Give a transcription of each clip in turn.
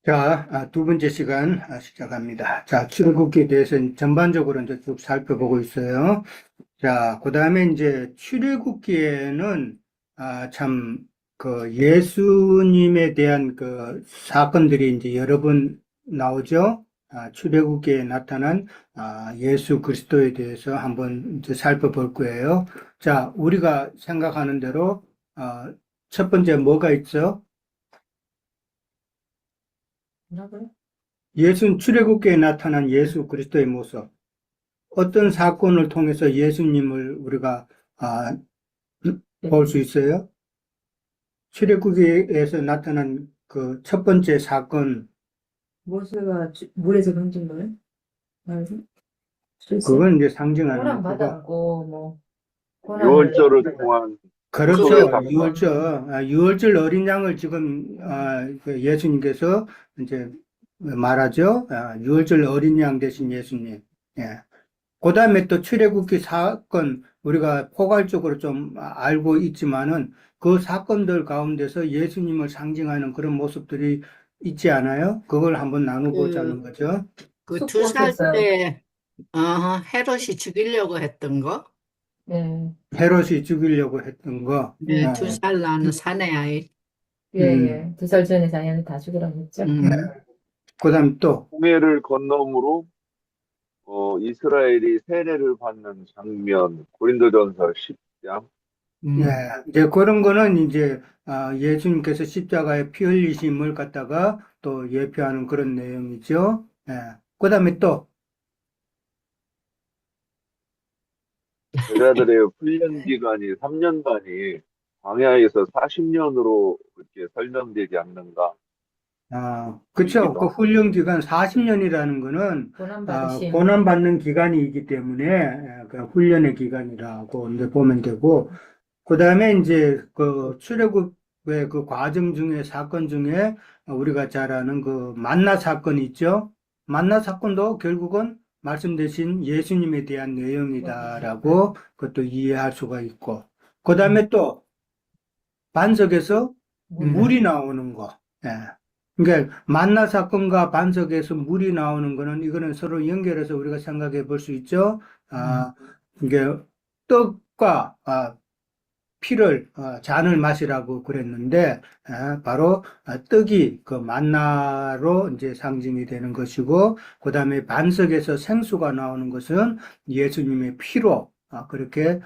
자, 두 번째 시간 시작합니다. 자, 출애굽기에 대해서 전반적으로 이제 쭉 살펴보고 있어요. 자, 그 다음에 이제 출애굽기에는 참 그 예수님에 대한 그 사건들이 이제 여러 번 나오죠. 출애굽기에 나타난 예수 그리스도에 대해서 한번 이제 살펴볼 거예요. 자, 우리가 생각하는 대로 첫 번째 뭐가 있죠? 뭐라고요? 출애굽기에 나타난 예수 그리스도의 모습. 어떤 사건을 통해서 예수님을 우리가 볼 수 있어요? 출애굽기에서 나타난 그 첫 번째 사건, 모세가 물에서 건진 거예요? 말고? 글쎄, 그건 이제 상징하는 호랑 거고. 받았고, 뭐, 고난을, 유월절을 통한 그렇죠. 구속의 사건. 유월절 어린 양을 지금 그 예수님께서 이제 말하죠. 유월절 어린 양 대신 예수님. 예. 그 다음에 또 출애굽기 사건, 우리가 포괄적으로 좀 알고 있지만은 그 사건들 가운데서 예수님을 상징하는 그런 모습들이 있지 않아요? 그걸 한번 나눠보자는 거죠. 그 쑥 2살 뽑혔어요. 때, 헤롯이 죽이려고 했던 거? 네, 헤롯이 죽이려고 했던 거. 네, 어, 2살 나는 사내 아이. 예, 예. 2살 전에 자녀를 다 죽으라고 했죠. 그 다음 또, 홍해를 건너므로 이스라엘이 세례를 받는 장면, 고린도전서 10장. 음. 예, 이제 그런 거는 이제 예수님께서 십자가에 피 흘리심을 갖다가 또 예표하는 그런 내용이죠. 예. 그 다음에 또, 제자들의 훈련 기간이 3년간이 광야에서 40년으로 이렇게 설명되지 않는가. 그쵸. 얘기도 그 하고. 훈련 기간 40년이라는 거는 고난받으심. 고난받는 기간이기 때문에 그 훈련의 기간이라고 이제 보면 되고, 그 다음에 이제 그 출애굽의 그 과정 중에 사건 중에 우리가 잘 아는 그 만나 사건이 있죠. 만나 사건도 결국은 말씀 대신 예수님에 대한 내용이다라고 그것도 이해할 수가 있고, 그 다음에 또 반석에서 물이 나오는 거. 예. 그러니까 만나 사건과 반석에서 물이 나오는 거는 이거는 서로 연결해서 우리가 생각해 볼 수 있죠. 이게 떡과 피를 잔을 마시라고 그랬는데 바로 떡이 그 만나로 이제 상징이 되는 것이고 그다음에 반석에서 생수가 나오는 것은 예수님의 피로 그렇게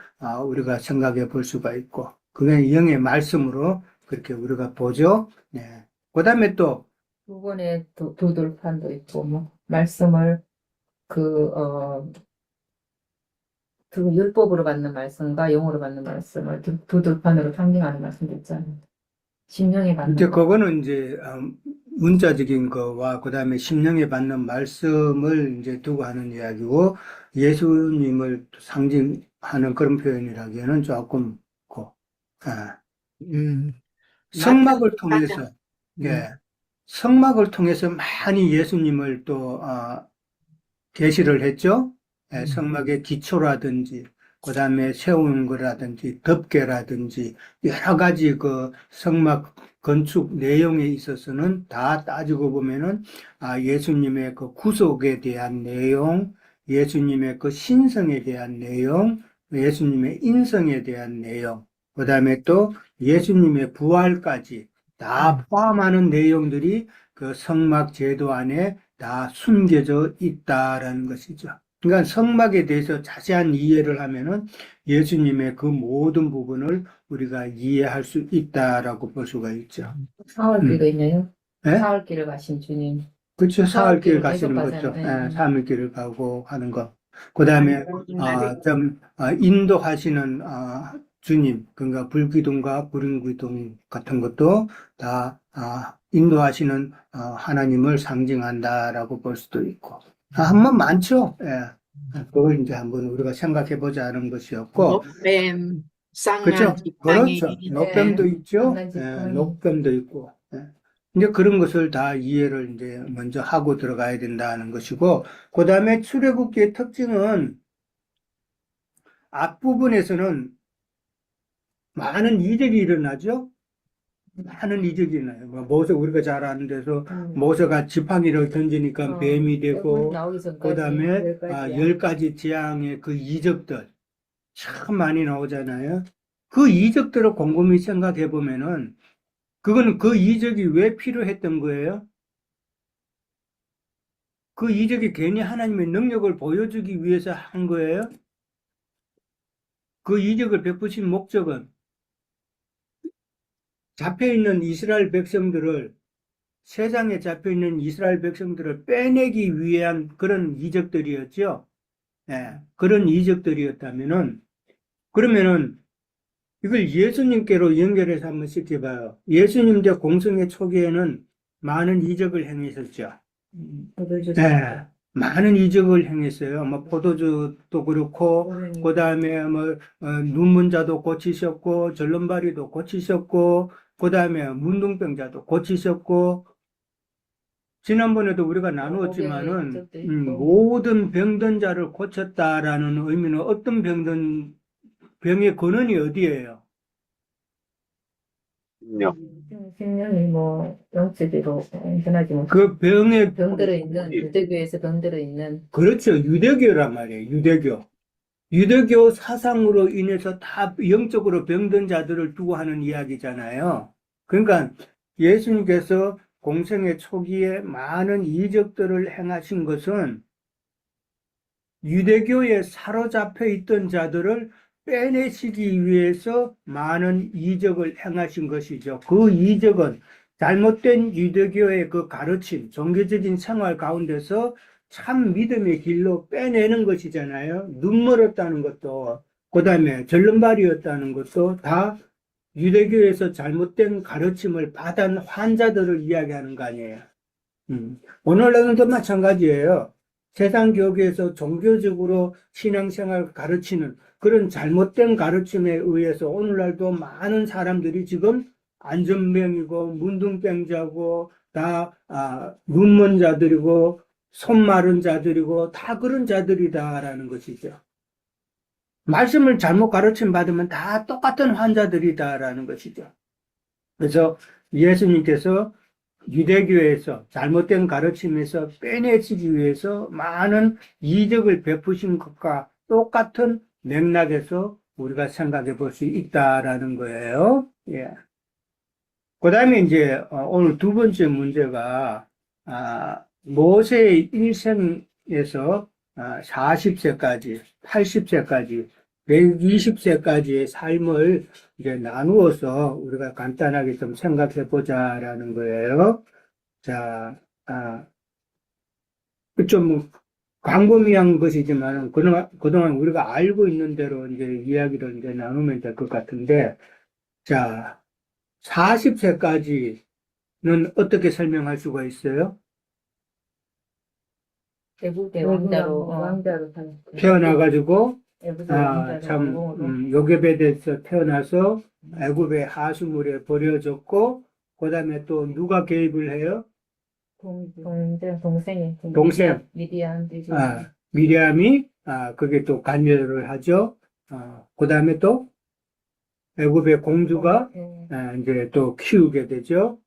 우리가 생각해 볼 수가 있고 그게 영의 말씀으로 그렇게 우리가 보죠. 네. 그다음에 또 두 번의 도돌판도 있고, 뭐, 말씀을, 그 율법으로 받는 말씀과 영으로 받는 말씀을 도돌판으로 상징하는 말씀도 있잖아요. 심령에 받는 이제 거. 그거는 이제 문자적인 거와 그다음에 심령에 받는 말씀을 이제 두고 하는 이야기고 예수님을 상징하는 그런 표현이라기에는 조금 고 성막을 통해서 예, 성막을 통해서 많이 예수님을 또 계시를 했죠. 예, 성막의 기초라든지, 그 다음에 세우는 거라든지, 덮개라든지, 여러 가지 그 성막 건축 내용에 있어서는 다 따지고 보면은, 예수님의 그 구속에 대한 내용, 예수님의 그 신성에 대한 내용, 예수님의 인성에 대한 내용, 그 다음에 또 예수님의 부활까지 다 포함하는 내용들이 그 성막 제도 안에 다 숨겨져 있다라는 것이죠. 그러니까 성막에 대해서 자세한 이해를 하면은 예수님의 그 모든 부분을 우리가 이해할 수 있다라고 볼 수가 있죠. 사흘길도 있네요. 예? 사흘길을 가신 주님. 그렇죠. 사흘길 사흘길을 가시는 계속 거죠. 가잖아요. 예, 사흘길을 가고 하는 거. 그 다음에 인도하시는 주님, 그러니까 불기둥과 불인기둥 같은 것도 다 인도하시는 하나님을 상징한다라고 볼 수도 있고. 한번 많죠. 예. 그걸 이제 한번 우리가 생각해 보자는 것이었고, 목뱀, 그렇죠. 쌍난 지팡이, 그렇죠. 녹뱀도 있죠. 쌍난 예, 지팡이. 녹뱀도 있고. 예. 이제 그런 것을 다 이해를 이제 먼저 하고 들어가야 된다는 것이고, 그 다음에 출애굽기의 특징은 앞부분에서는 많은 일들이 일어나죠. 많은 이적이 나요. 뭐 모세 우리가 잘 아는 데서 음. 모세가 지팡이를 던지니까 뱀이 되고 나오기 전까지 그다음에 열 가지야. 10가지 재앙의 그 이적들 참 많이 나오잖아요. 그 이적들을 곰곰이 생각해 보면은 그거는 그 이적이 왜 필요했던 거예요? 그 이적이 괜히 하나님의 능력을 보여주기 위해서 한 거예요? 그 이적을 베푸신 목적은 잡혀있는 이스라엘 백성들을 세상에 잡혀있는 이스라엘 백성들을 빼내기 위한 그런 이적들이었죠. 예, 그런 이적들이었다면은 그러면은 이걸 예수님께로 연결해서 한번 시켜봐요. 예수님의 공생의 초기에는 많은 이적을 행하셨죠. 포도주 예, 많은 이적을 행했어요. 뭐 포도주도 그렇고, 그 다음에 뭐 눈먼자도 고치셨고, 절름발이도 고치셨고, 그 다음에 문둥병자도 고치셨고, 지난번에도 우리가 나누었지만은 이적도 있고. 모든 병든 자를 고쳤다라는 의미는 어떤 병의 근원이 어디예요? 심령. 신령이 뭐 영체대로 흔하지 뭐 그 병의 병들어 있는 유대교에서 병들어 있는 그렇죠. 유대교란 말이에요. 유대교. 유대교 사상으로 인해서 다 영적으로 병든 자들을 두고 하는 이야기잖아요. 그러니까 예수님께서 공생의 초기에 많은 이적들을 행하신 것은 유대교에 사로잡혀 있던 자들을 빼내시기 위해서 많은 이적을 행하신 것이죠. 그 이적은 잘못된 유대교의 그 가르침, 종교적인 생활 가운데서 참 믿음의 길로 빼내는 것이잖아요. 눈 멀었다는 것도, 그 다음에 절름발이었다는 것도 다 유대교에서 잘못된 가르침을 받은 환자들을 이야기하는 거 아니에요. 오늘날도 마찬가지예요. 세상 교계에서 종교적으로 신앙생활 가르치는 그런 잘못된 가르침에 의해서 오늘날도 많은 사람들이 지금 안전병이고 문둥병자고 다 눈먼 자들이고 손 마른 자들이고 다 그런 자들이다라는 것이죠. 말씀을 잘못 가르침 받으면 다 똑같은 환자들이다라는 것이죠. 그래서 예수님께서 유대교에서 잘못된 가르침에서 빼내시기 위해서 많은 이적을 베푸신 것과 똑같은 맥락에서 우리가 생각해 볼 수 있다라는 거예요. 예. 그 다음에 이제 오늘 두 번째 문제가 모세의 일생에서 40세까지, 80세까지, 120세까지의 삶을 이제 나누어서 우리가 간단하게 좀 생각해 보자라는 거예요. 자, 좀 광범위한 것이지만 그동안 우리가 알고 있는 대로 이제 이야기를 이제 나누면 될 것 같은데, 자, 40세까지는 어떻게 설명할 수가 있어요? 애국의 왕자로 태어나가지고 애국의 왕자로 참 왕궁으로 요게벳에서 태어나서 애굽의 하수물에 버려졌고 그 다음에 또 누가 개입을 해요? 동생이 동생. 미디안 미리암이 그게 또 관여를 하죠. 그 다음에 또 애굽의 공주가 이제 또 키우게 되죠.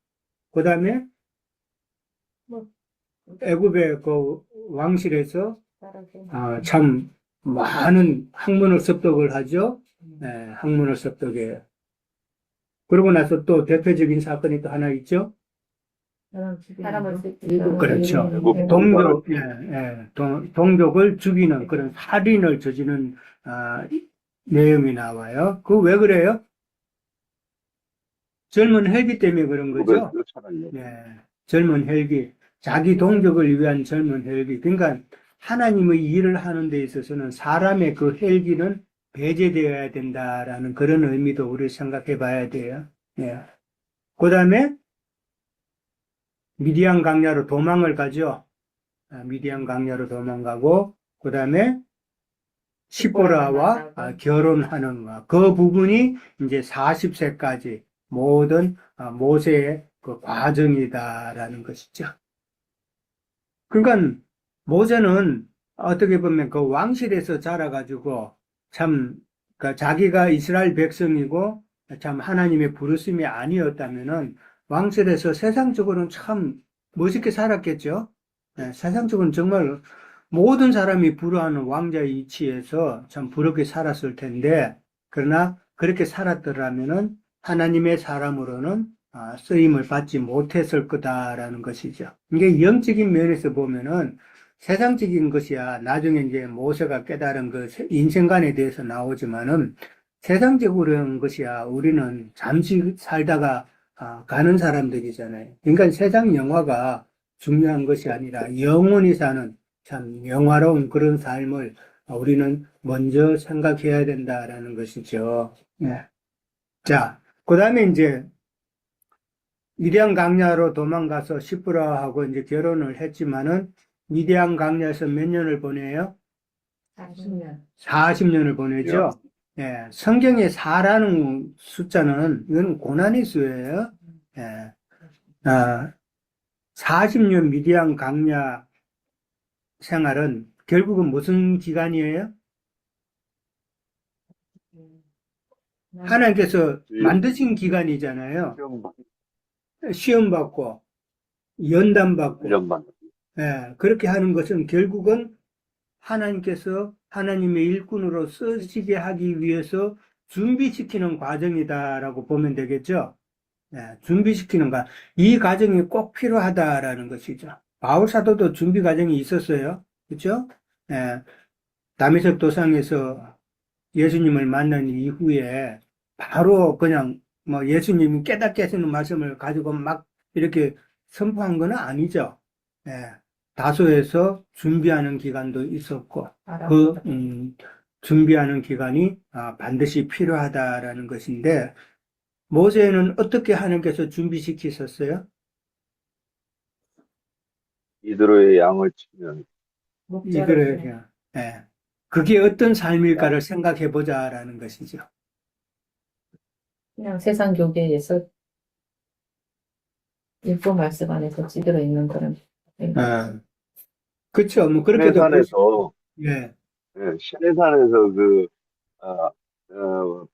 그 다음에 애굽의 그 왕실에서 참 많은 학문을 습득을 하죠. 학문을 습득해요. 그러고 나서 또 대표적인 사건이 또 하나 있죠. 사람을 그렇죠. 애굽 동족을 죽이는 그런 살인을 저지른 내용이 나와요. 그 왜 그래요? 젊은 혈기 때문에 그런 거죠. 쫓아가려고. 젊은 혈기, 자기 동족을 위한 젊은 혈기. 그러니까 하나님의 일을 하는 데 있어서는 사람의 그 혈기는 배제되어야 된다라는 그런 의미도 우리 생각해 봐야 돼요. 그 다음에 미디안 강야로 도망을 가죠. 미디안 강야로 도망가고, 그 다음에 시보라와 결혼하는 거. 그 부분이 이제 40세까지 모든 모세의 그 과정이다라는 것이죠. 그러니까 모세는 어떻게 보면 그 왕실에서 자라가지고 참 자기가 이스라엘 백성이고 참 하나님의 부르심이 아니었다면은 왕실에서 세상적으로는 참 멋있게 살았겠죠. 세상적으로는 정말 모든 사람이 부러워하는 왕자의 위치에서 참 부럽게 살았을 텐데, 그러나 그렇게 살았더라면은 하나님의 사람으로는 쓰임을 받지 못했을 거다라는 것이죠. 이게 영적인 면에서 보면은 세상적인 것이야 나중에 이제 모세가 깨달은 그 인생관에 대해서 나오지만은 세상적으로는 것이야 우리는 잠시 살다가 가는 사람들이잖아요. 그러니까 세상 영화가 중요한 것이 아니라 영원히 사는 참 영화로운 그런 삶을 우리는 먼저 생각해야 된다라는 것이죠. 네. 자, 그 다음에 이제 미디안 강야로 도망가서 시프라하고 이제 결혼을 했지만은 미디안 강야에서 몇 년을 보내요? 40년. 40년을 보내죠. 예, 성경에 4라는 숫자는 이건 고난의 수예요. 예, 40년 미디안 강야 생활은 결국은 무슨 기간이에요? 하나님께서 만드신 기간이잖아요. 시험 시험 받고 연단 받고 훈련만. 예, 그렇게 하는 것은 결국은 하나님께서 하나님의 일꾼으로 쓰시게 하기 위해서 준비시키는 과정이다라고 보면 되겠죠. 예, 준비시키는 과. 이 과정이 꼭 필요하다라는 것이죠. 바울 사도도 준비 과정이 있었어요. 그렇죠? 예, 다메섹 도상에서 예수님을 만난 이후에 바로 그냥 뭐 예수님이 깨닫게 하시는 말씀을 가지고 막 이렇게 선포한 건 아니죠. 예, 다소에서 준비하는 기간도 있었고 준비하는 기간이 반드시 필요하다라는 것인데 모세는 어떻게 하나님께서 준비시키셨어요? 이드로의 양을 치면 이들에게 예, 그게 어떤 삶일까를 생각해 보자라는 것이죠. 그냥 세상 교계에서 일부 말씀 안에서 찌들어 있는 그런. 그렇죠. 뭐 그렇게도 볼 수- 시내산에서 예, 시내산에서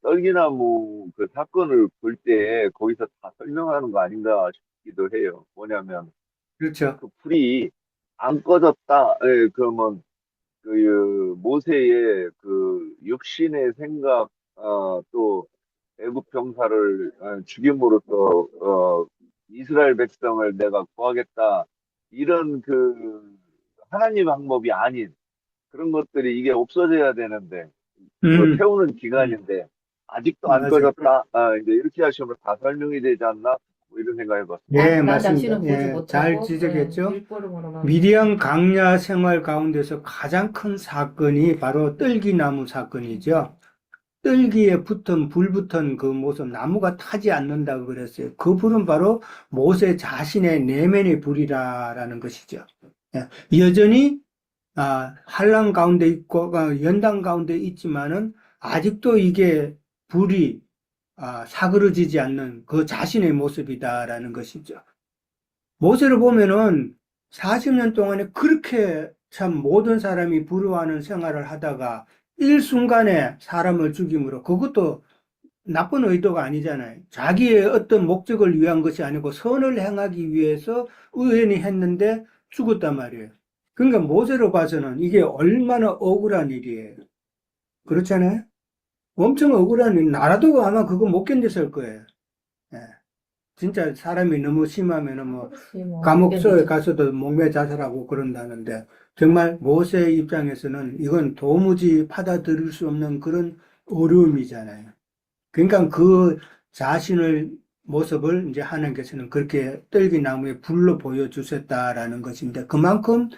떨기나무 그 사건을 볼 때 거기서 다 설명하는 거 아닌가 싶기도 해요. 뭐냐면 그렇죠. 그 불이 안 꺼졌다. 예, 그러면 그 모세의 그 육신의 생각, 또 애굽 병사를 죽임으로써 이스라엘 백성을 내가 구하겠다. 이런 그 하나님 방법이 아닌 그런 것들이 이게 없어져야 되는데 태우는 기간인데 아직도 안 맞아요. 꺼졌다. 이제 이렇게 하시면 다 설명이 되지 않나? 뭐 이런 생각해 봤어요. 네, 나 맞습니다. 자신은 보지 예, 못하고 잘 지적했죠. 일부러만 미디안 강야 생활 가운데서 가장 큰 사건이 바로 떨기나무 사건이죠. 떨기에 불 붙은 그 모습, 나무가 타지 않는다고 그랬어요. 그 불은 바로 모세 자신의 내면의 불이라는 것이죠. 예, 여전히 환란 가운데 있고 연단 가운데 있지만은 아직도 이게 불이 사그러지지 않는 그 자신의 모습이다라는 것이죠. 모세를 보면은 40년 동안에 그렇게 참 모든 사람이 부러워하는 생활을 하다가 일순간에 사람을 죽임으로 그것도 나쁜 의도가 아니잖아요. 자기의 어떤 목적을 위한 것이 아니고 선을 행하기 위해서 우연히 했는데 죽었단 말이에요. 그러니까 모세로 봐서는 이게 얼마나 억울한 일이에요. 그렇잖아요? 엄청 억울한 일. 나라도 아마 그거 못 견뎠을 거예요. 예. 진짜 사람이 너무 심하면은 뭐 감옥소에 가서도 목매 자살하고 그런다는데 정말 모세의 입장에서는 이건 도무지 받아들일 수 없는 그런 어려움이잖아요. 그러니까 그 자신을 모습을 이제 하나님께서는 그렇게 떨기나무에 불로 보여주셨다라는 것인데 그만큼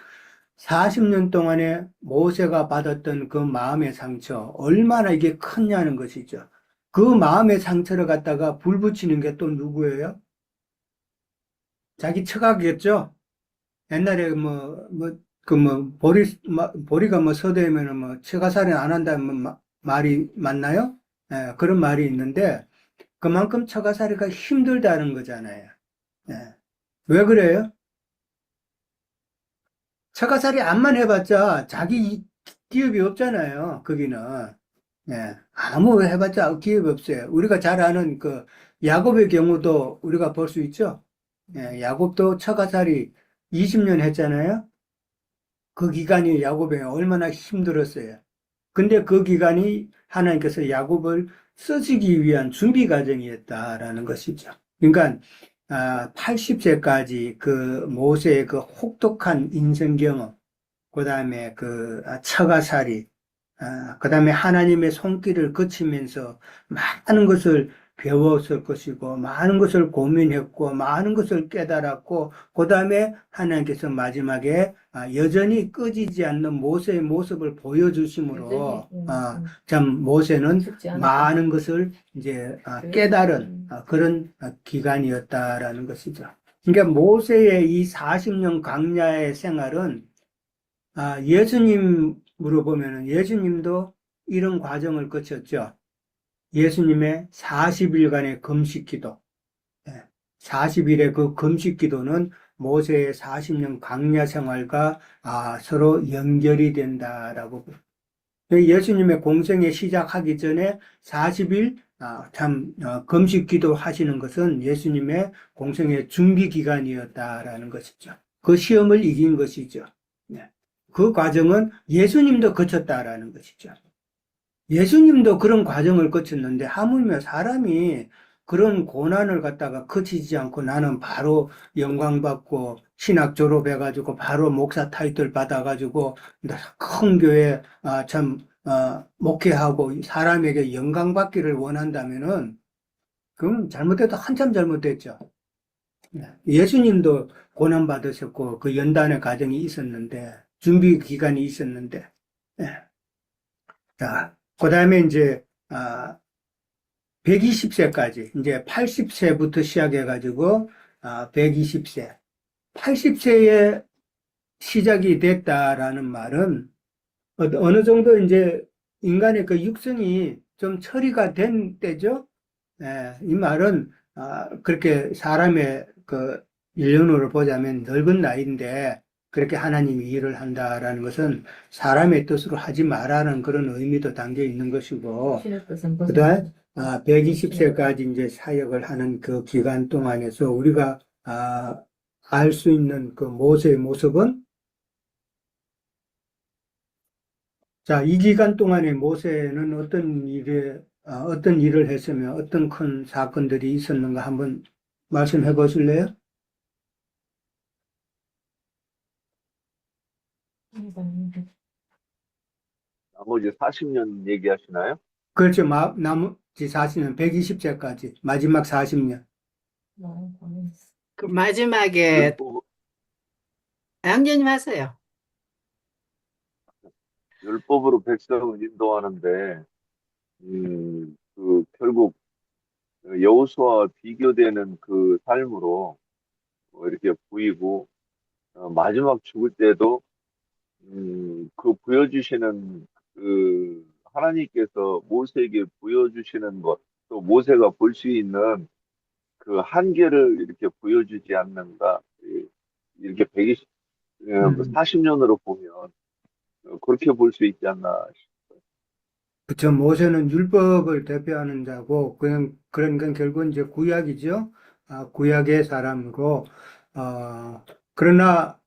40년 동안에 모세가 받았던 그 마음의 상처 얼마나 이게 컸냐는 것이죠. 그 마음의 상처를 갖다가 불 붙이는 게 또 누구예요? 자기 처가겠죠? 옛날에 보리가 뭐 서대면은 뭐 처가살인 안 한다는 말이 맞나요? 예, 그런 말이 있는데 그만큼 처가살이가 힘들다는 거잖아요. 예. 왜 그래요? 처가살이 암만 해봤자 자기 기업이 없잖아요. 거기는. 예, 아무 해봤자 기회가 없어요. 우리가 잘 아는 그 야곱의 경우도 우리가 볼 수 있죠. 예, 야곱도 처가살이 20년 했잖아요. 그 기간이 야곱에 얼마나 힘들었어요. 근데 그 기간이 하나님께서 야곱을 쓰시기 위한 준비 과정이었다라는 것이죠. 그러니까 80세까지 그 모세의 그 혹독한 인생 경험, 그다음에 그 처가살이, 그다음에 하나님의 손길을 거치면서 많은 것을 배웠을 것이고, 많은 것을 고민했고, 많은 것을 깨달았고, 그다음에 하나님께서 마지막에 여전히 꺼지지 않는 모세의 모습을 보여주심으로, 여전히, 참 모세는 죽지 않았다. 많은 것을 이제 깨달은 그런 기간이었다라는 것이죠. 그러니까 모세의 이 40년 광야의 생활은 예수님으로 보면은 예수님도 이런 과정을 거쳤죠. 예수님의 40일간의 금식 기도. 40일의 그 금식 기도는 모세의 40년 광야 생활과 서로 연결이 된다라고. 예수님의 공생에 시작하기 전에 40일 금식 기도 하시는 것은 예수님의 공생의 준비 기간이었다라는 것이죠. 그 시험을 이긴 것이죠. 네. 그 과정은 예수님도 거쳤다라는 것이죠. 예수님도 그런 과정을 거쳤는데 하물며 사람이 그런 고난을 갖다가 거치지 않고 나는 바로 영광 받고 신학 졸업해가지고 바로 목사 타이틀 받아가지고 큰 교회 목회하고 사람에게 영광 받기를 원한다면은 그건 잘못해도 한참 잘못됐죠. 예수님도 고난 받으셨고 그 연단의 과정이 있었는데 준비 기간이 있었는데 자, 그 다음에 이제, 120세까지, 이제 80세부터 시작해가지고, 120세. 80세에 시작이 됐다라는 말은, 어느 정도 이제 인간의 그 육성이 좀 처리가 된 때죠. 이 말은, 그렇게 사람의 그 일년으로 보자면 늙은 나이인데, 그렇게 하나님이 일을 한다라는 것은 사람의 뜻으로 하지 말라는 그런 의미도 담겨 있는 것이고, 신의 뜻은 그다음 120세까지 이제 사역을 하는 그 기간 동안에서 우리가 알 수 있는 그 모세의 모습은, 자, 이 기간 동안에 모세는 어떤 일을 했으며 어떤 큰 사건들이 있었는가 한번 말씀해 보실래요? 나머지 40년 얘기하시나요? 그렇죠. 나머지 40년, 120세까지, 마지막 40년. 그 마지막에 율법, 양재님 하세요. 율법으로 백성을 인도하는데, 결국 여호수아와 비교되는 그 삶으로 이렇게 보이고, 마지막 죽을 때도 그 보여주시는 그 하나님께서 모세에게 보여주시는 것, 또 모세가 볼 수 있는 그 한계를 이렇게 보여주지 않는가. 이렇게 120, 음. 40년으로 보면 그렇게 볼 수 있지 않나. 그쵸. 모세는 율법을 대표하는 자고, 그런 건 결국은 이제 구약이죠. 구약의 사람으로, 그러나,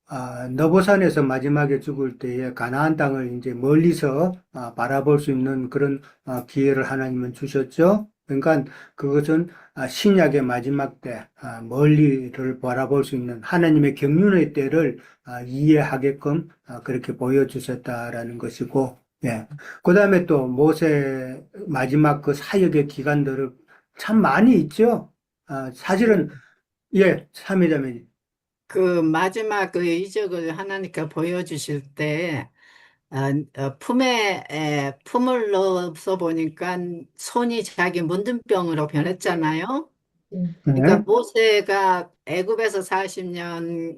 너보산에서 마지막에 죽을 때에 가나안 땅을 이제 멀리서 바라볼 수 있는 그런 기회를 하나님은 주셨죠. 그러니까 그것은 신약의 마지막 때, 멀리를 바라볼 수 있는 하나님의 경륜의 때를 이해하게끔 그렇게 보여주셨다라는 것이고, 예. 그 다음에 또 모세 마지막 그 사역의 기간들을 참 많이 있죠. 사실은, 예, 삼위자매님. 그 마지막 그 이적을 하나님께 보여주실 때 품을 넣어서 보니까 손이 자기 문둥병으로 변했잖아요. 그러니까 네. 모세가 애굽에서 40년,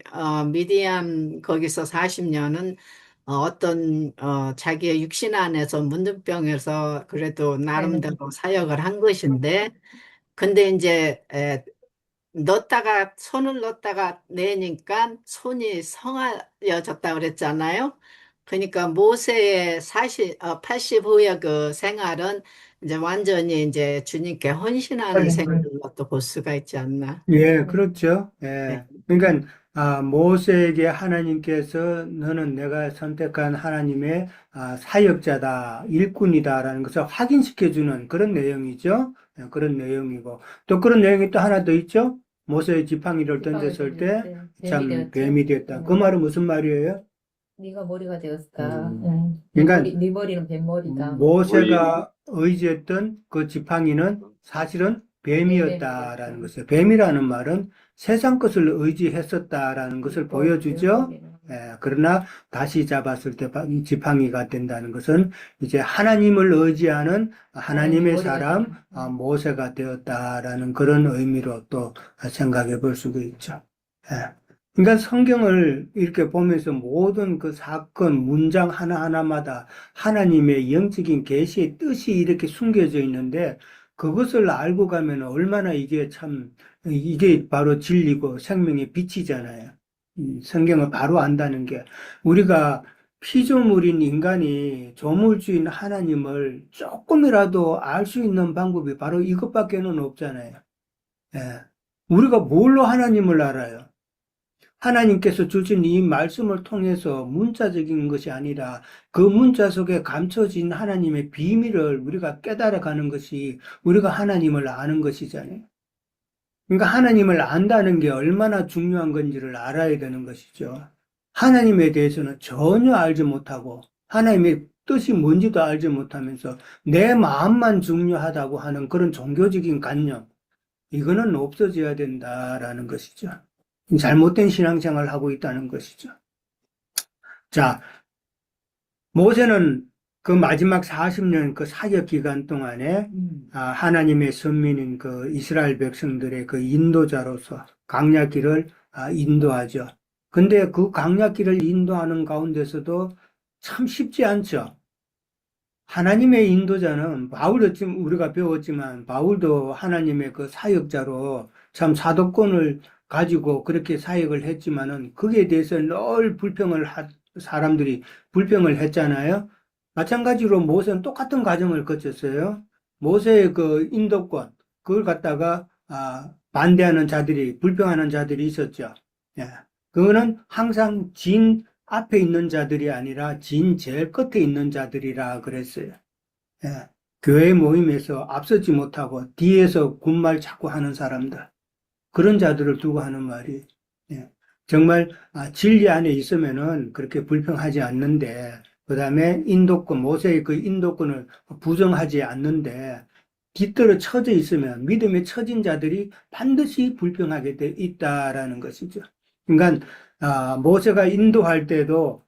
미디안 거기서 40년은 어떤 자기의 육신 안에서 문둥병에서 그래도 나름대로 사역을 한 것인데, 근데 이제 손을 넣었다가 내니까 손이 성하여졌다 그랬잖아요. 그러니까 모세의 80 후의 그 생활은 이제 완전히 이제 주님께 헌신하는 생활로 또 볼 수가 있지 않나. 예, 그렇죠. 네. 예. 그러니까, 모세에게 하나님께서 너는 내가 선택한 하나님의 사역자다, 일꾼이다라는 것을 확인시켜주는 그런 내용이죠. 예, 그런 내용이고. 또 그런 내용이 또 하나 더 있죠. 모세의 지팡이를 던졌을 때 참 뱀이 됐다. 그 말은 무슨 말이에요? 네가 머리가 되었다. 그러니까 네 머리는 뱀머리다. 모세가 의지했던 그 지팡이는 사실은 뱀이었다라는 것이에요. 뱀이라는 말은 세상 것을 의지했었다라는 것을 보여주죠. 예, 그러나 다시 잡았을 때 이 지팡이가 된다는 것은 이제 하나님을 의지하는 하나님의 사람 모세가 되었다라는 그런 의미로 또 생각해 볼 수가 있죠. 예. 그러니까 성경을 이렇게 보면서 모든 그 사건, 문장 하나하나마다 하나님의 영적인 계시의 뜻이 이렇게 숨겨져 있는데 그것을 알고 가면 얼마나 이게 참, 이게 바로 진리고 생명의 빛이잖아요. 성경을 바로 안다는 게 우리가 피조물인 인간이 조물주인 하나님을 조금이라도 알 수 있는 방법이 바로 이것밖에는 없잖아요. 예. 우리가 뭘로 하나님을 알아요? 하나님께서 주신 이 말씀을 통해서 문자적인 것이 아니라 그 문자 속에 감춰진 하나님의 비밀을 우리가 깨달아가는 것이 우리가 하나님을 아는 것이잖아요. 그러니까 하나님을 안다는 게 얼마나 중요한 건지를 알아야 되는 것이죠. 하나님에 대해서는 전혀 알지 못하고 하나님의 뜻이 뭔지도 알지 못하면서 내 마음만 중요하다고 하는 그런 종교적인 관념, 이거는 없어져야 된다라는 것이죠. 잘못된 신앙생활을 하고 있다는 것이죠. 자, 모세는 그 마지막 40년 그 사역 기간 동안에 하나님의 선민인 그 이스라엘 백성들의 그 인도자로서 광야길을 인도하죠. 근데 그 광야길을 인도하는 가운데서도 참 쉽지 않죠. 하나님의 인도자는 바울도 지금 우리가 배웠지만 바울도 하나님의 그 사역자로 참 사도권을 가지고 그렇게 사역을 했지만은 거기에 대해서 늘 사람들이 불평을 했잖아요. 마찬가지로 모세는 똑같은 과정을 거쳤어요. 모세의 그 인도권 그걸 갖다가 반대하는 자들이 불평하는 자들이 있었죠. 예. 그거는 항상 진 앞에 있는 자들이 아니라 진 제일 끝에 있는 자들이라 그랬어요. 예. 교회 모임에서 앞서지 못하고 뒤에서 군말 자꾸 하는 사람들. 그런 자들을 두고 하는 말이, 예. 정말 진리 안에 있으면은 그렇게 불평하지 않는데, 그 다음에 모세의 그 인도권을 부정하지 않는데, 뒤뜰어 처져 있으면 믿음에 처진 자들이 반드시 불평하게 돼 있다라는 것이죠. 그러니까 모세가 인도할 때도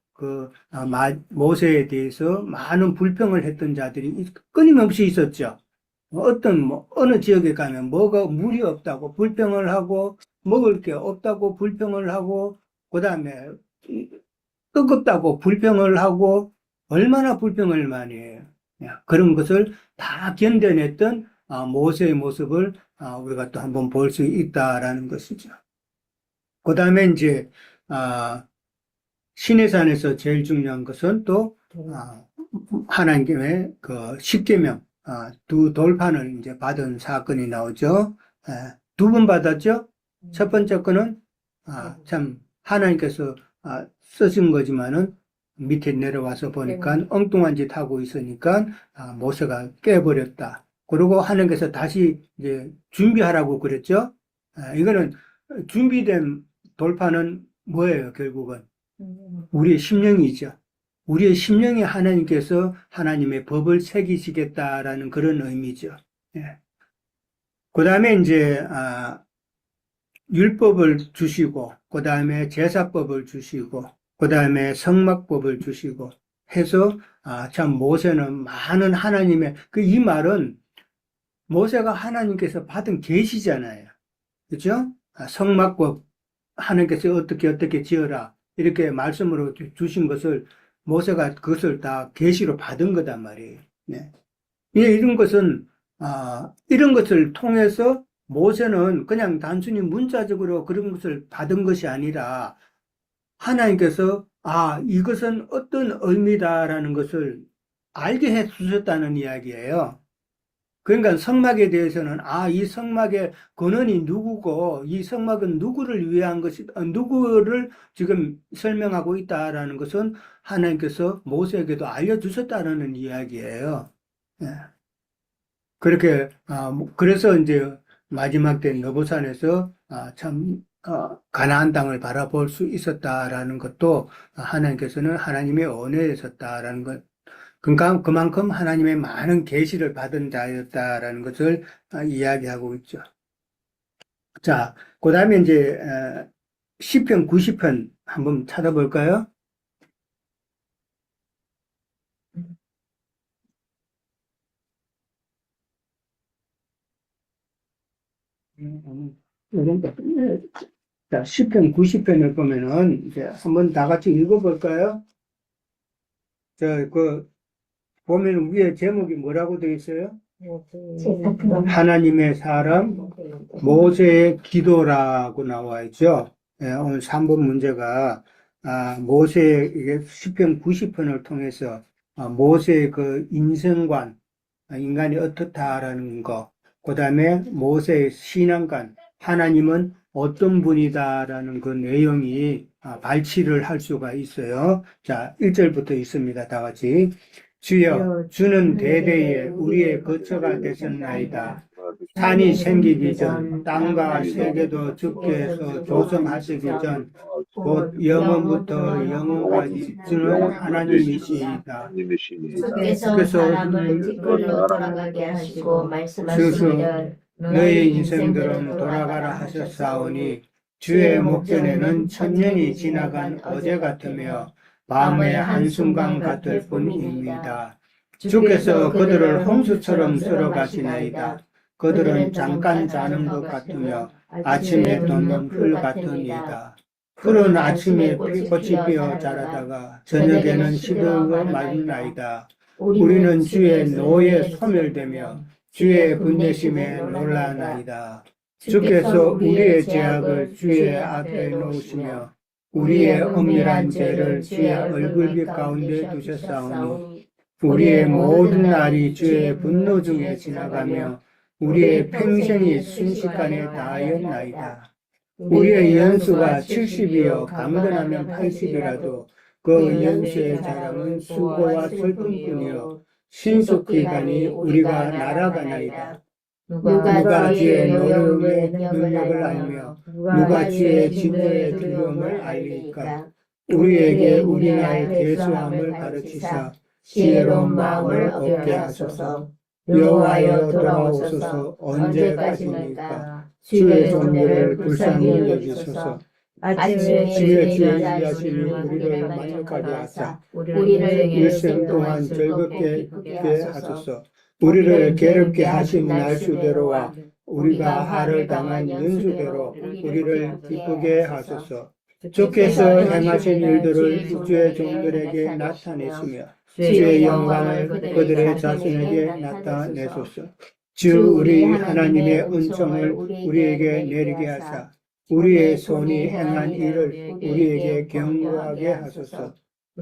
모세에 대해서 많은 불평을 했던 자들이 끊임없이 있었죠. 어느 지역에 가면 물이 없다고 불평을 하고, 먹을 게 없다고 불평을 하고, 그 다음에 뜨겁다고 불평을 하고, 얼마나 불평을 많이 해요. 그런 것을 다 견뎌냈던 모세의 모습을 우리가 또 한번 볼 수 있다라는 것이죠. 그 다음에 이제, 시내산에서 제일 중요한 것은 또, 하나님의 그 십계명, 두 돌판을 이제 받은 사건이 나오죠. 두 번 받았죠. 첫 번째 거는, 참, 하나님께서 쓰신 거지만은 밑에 내려와서 보니까 엉뚱한 짓 하고 있으니까 모세가 깨버렸다. 그리고 하나님께서 다시 이제 준비하라고 그랬죠. 이거는 준비된 돌판은 뭐예요, 결국은? 우리의 심령이죠. 우리의 심령에 하나님께서 하나님의 법을 새기시겠다라는 그런 의미죠. 예. 그 다음에 이제, 율법을 주시고, 그 다음에 제사법을 주시고, 그 다음에 성막법을 주시고 해서, 참 모세는 많은 하나님의, 이 말은 모세가 하나님께서 받은 계시잖아요. 그죠? 성막법, 하나님께서 어떻게 지어라. 이렇게 말씀으로 주신 것을 모세가 그것을 다 계시로 받은 거단 말이에요. 네. 이런 것은 이런 것을 통해서 모세는 그냥 단순히 문자적으로 그런 것을 받은 것이 아니라 하나님께서 이것은 어떤 의미다라는 것을 알게 해 주셨다는 이야기예요. 그러니까 성막에 대해서는 이 성막의 근원이 누구고 이 성막은 누구를 위한 누구를 지금 설명하고 있다라는 것은 하나님께서 모세에게도 알려주셨다는 이야기예요. 예. 그렇게 그래서 이제 마지막 때 느보산에서 가나안 땅을 바라볼 수 있었다라는 것도 하나님께서는 하나님의 은혜에 있었다라는 것. 그러니까 그만큼 하나님의 많은 계시를 받은 자였다라는 것을 이야기하고 있죠. 자, 그다음에 이제 시편 90편 한번 찾아볼까요? 자, 시편 90편을 보면은 이제 한번 다 같이 읽어볼까요? 보면 위에 제목이 뭐라고 되어 있어요? 하나님의 사람 모세의 기도라고 나와 있죠. 오늘 3번 문제가 모세의 이게 시편 90편을 통해서 모세의 그 인생관, 인간이 어떻다라는 거, 그 다음에 모세의 신앙관, 하나님은 어떤 분이다라는 그 내용이 발치를 할 수가 있어요. 자, 1절부터 있습니다. 다 같이. 주여, 주는 대대에 우리의 거처가 되셨나이다. 산이 생기기 전, 땅과 세계도 주께서 조성하시기 전, 곧 영원부터 영원까지 주는 하나님이시이다. 주께서 사람을 뒷걸로 돌아가게 하시고 말씀하시기를 너의 인생들은 돌아가라 하셨사오니 주의 목전에는 천년이 지나간 어제 같으며 밤의 한순간 같을 뿐입니다. 주께서 그들을 홍수처럼 쓸어가시나이다. 그들은 잠깐 자는 것 같으며 아침에 돋는 풀 같으니이다. 풀은 아침에 꽃이 피어 자라다가 저녁에는 시들고 말라나이다. 우리는 주의 노에 소멸되며 주의 분내심에 놀라나이다. 주께서 우리의 죄악을 주의 앞에 놓으시며 우리의 엄밀한 죄를 주의 얼굴빛 가운데 두셨사오니 우리의 모든 날이 주의 분노 중에 지나가며 우리의 평생이 순식간에 다하였나이다. 우리의 연수가 70이요 강건하면 80이라도 그 연수의 자랑은 수고와 슬픔뿐이요 신속기간이 우리가 날아가나이다. 누가 주의 노름의 능력을 알며 누가 주의 진노의 두려움을 알리까. 우리에게 우리나라의 대수함을 가르치사 지혜로운 마음을 얻게 하소서. 여호와여 돌아오소서. 언제까지니까. 주의 종들을 불쌍히 여기소서. 주의 일하시니 우리를 만족하게 하사 우리를 일생 동안 즐겁게 있게 하소서. 우리를 괴롭게 하신 날수대로와 우리가 하를 당한 연수대로 우리를 기쁘게 하소서. 주께서 행하신 일들을 주의 종들에게 나타내시며 주의 영광을 그들의 자손에게 나타내소서. 주 우리 하나님의 은총을 우리에게 내리게 하사 우리의 손이 행한 일을 우리에게 경고하게 하소서.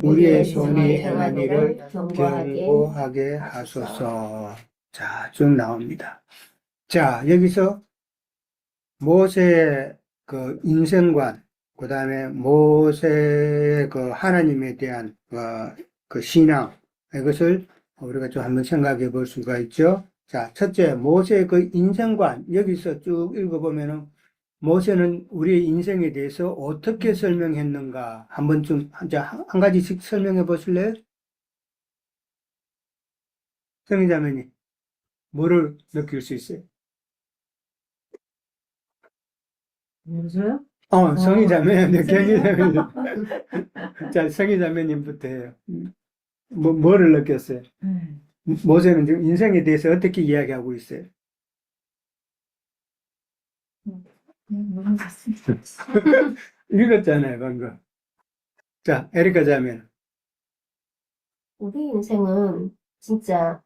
우리의 손이 행한 일을 경고하게 하소서. 자, 쭉 나옵니다. 자, 여기서 모세의 그 인생관, 그 다음에 모세의 그 하나님에 대한 그 신앙, 이것을 우리가 좀 한번 생각해 볼 수가 있죠. 자, 첫째, 모세의 그 인생관, 여기서 쭉 읽어보면은 모세는 우리의 인생에 대해서 어떻게 설명했는가 한번 좀 한 가지씩 설명해 보실래요? 성희자매님, 뭐를 느낄 수 있어요? 무서요? 성희자매, 경희자매님. 자, 성희자매님부터 해요. 뭐를 느꼈어요? 모세는 지금 인생에 대해서 어떻게 이야기하고 있어요? 읽었잖아요, 방금. 자, 에리카 자매는. 우리 인생은 진짜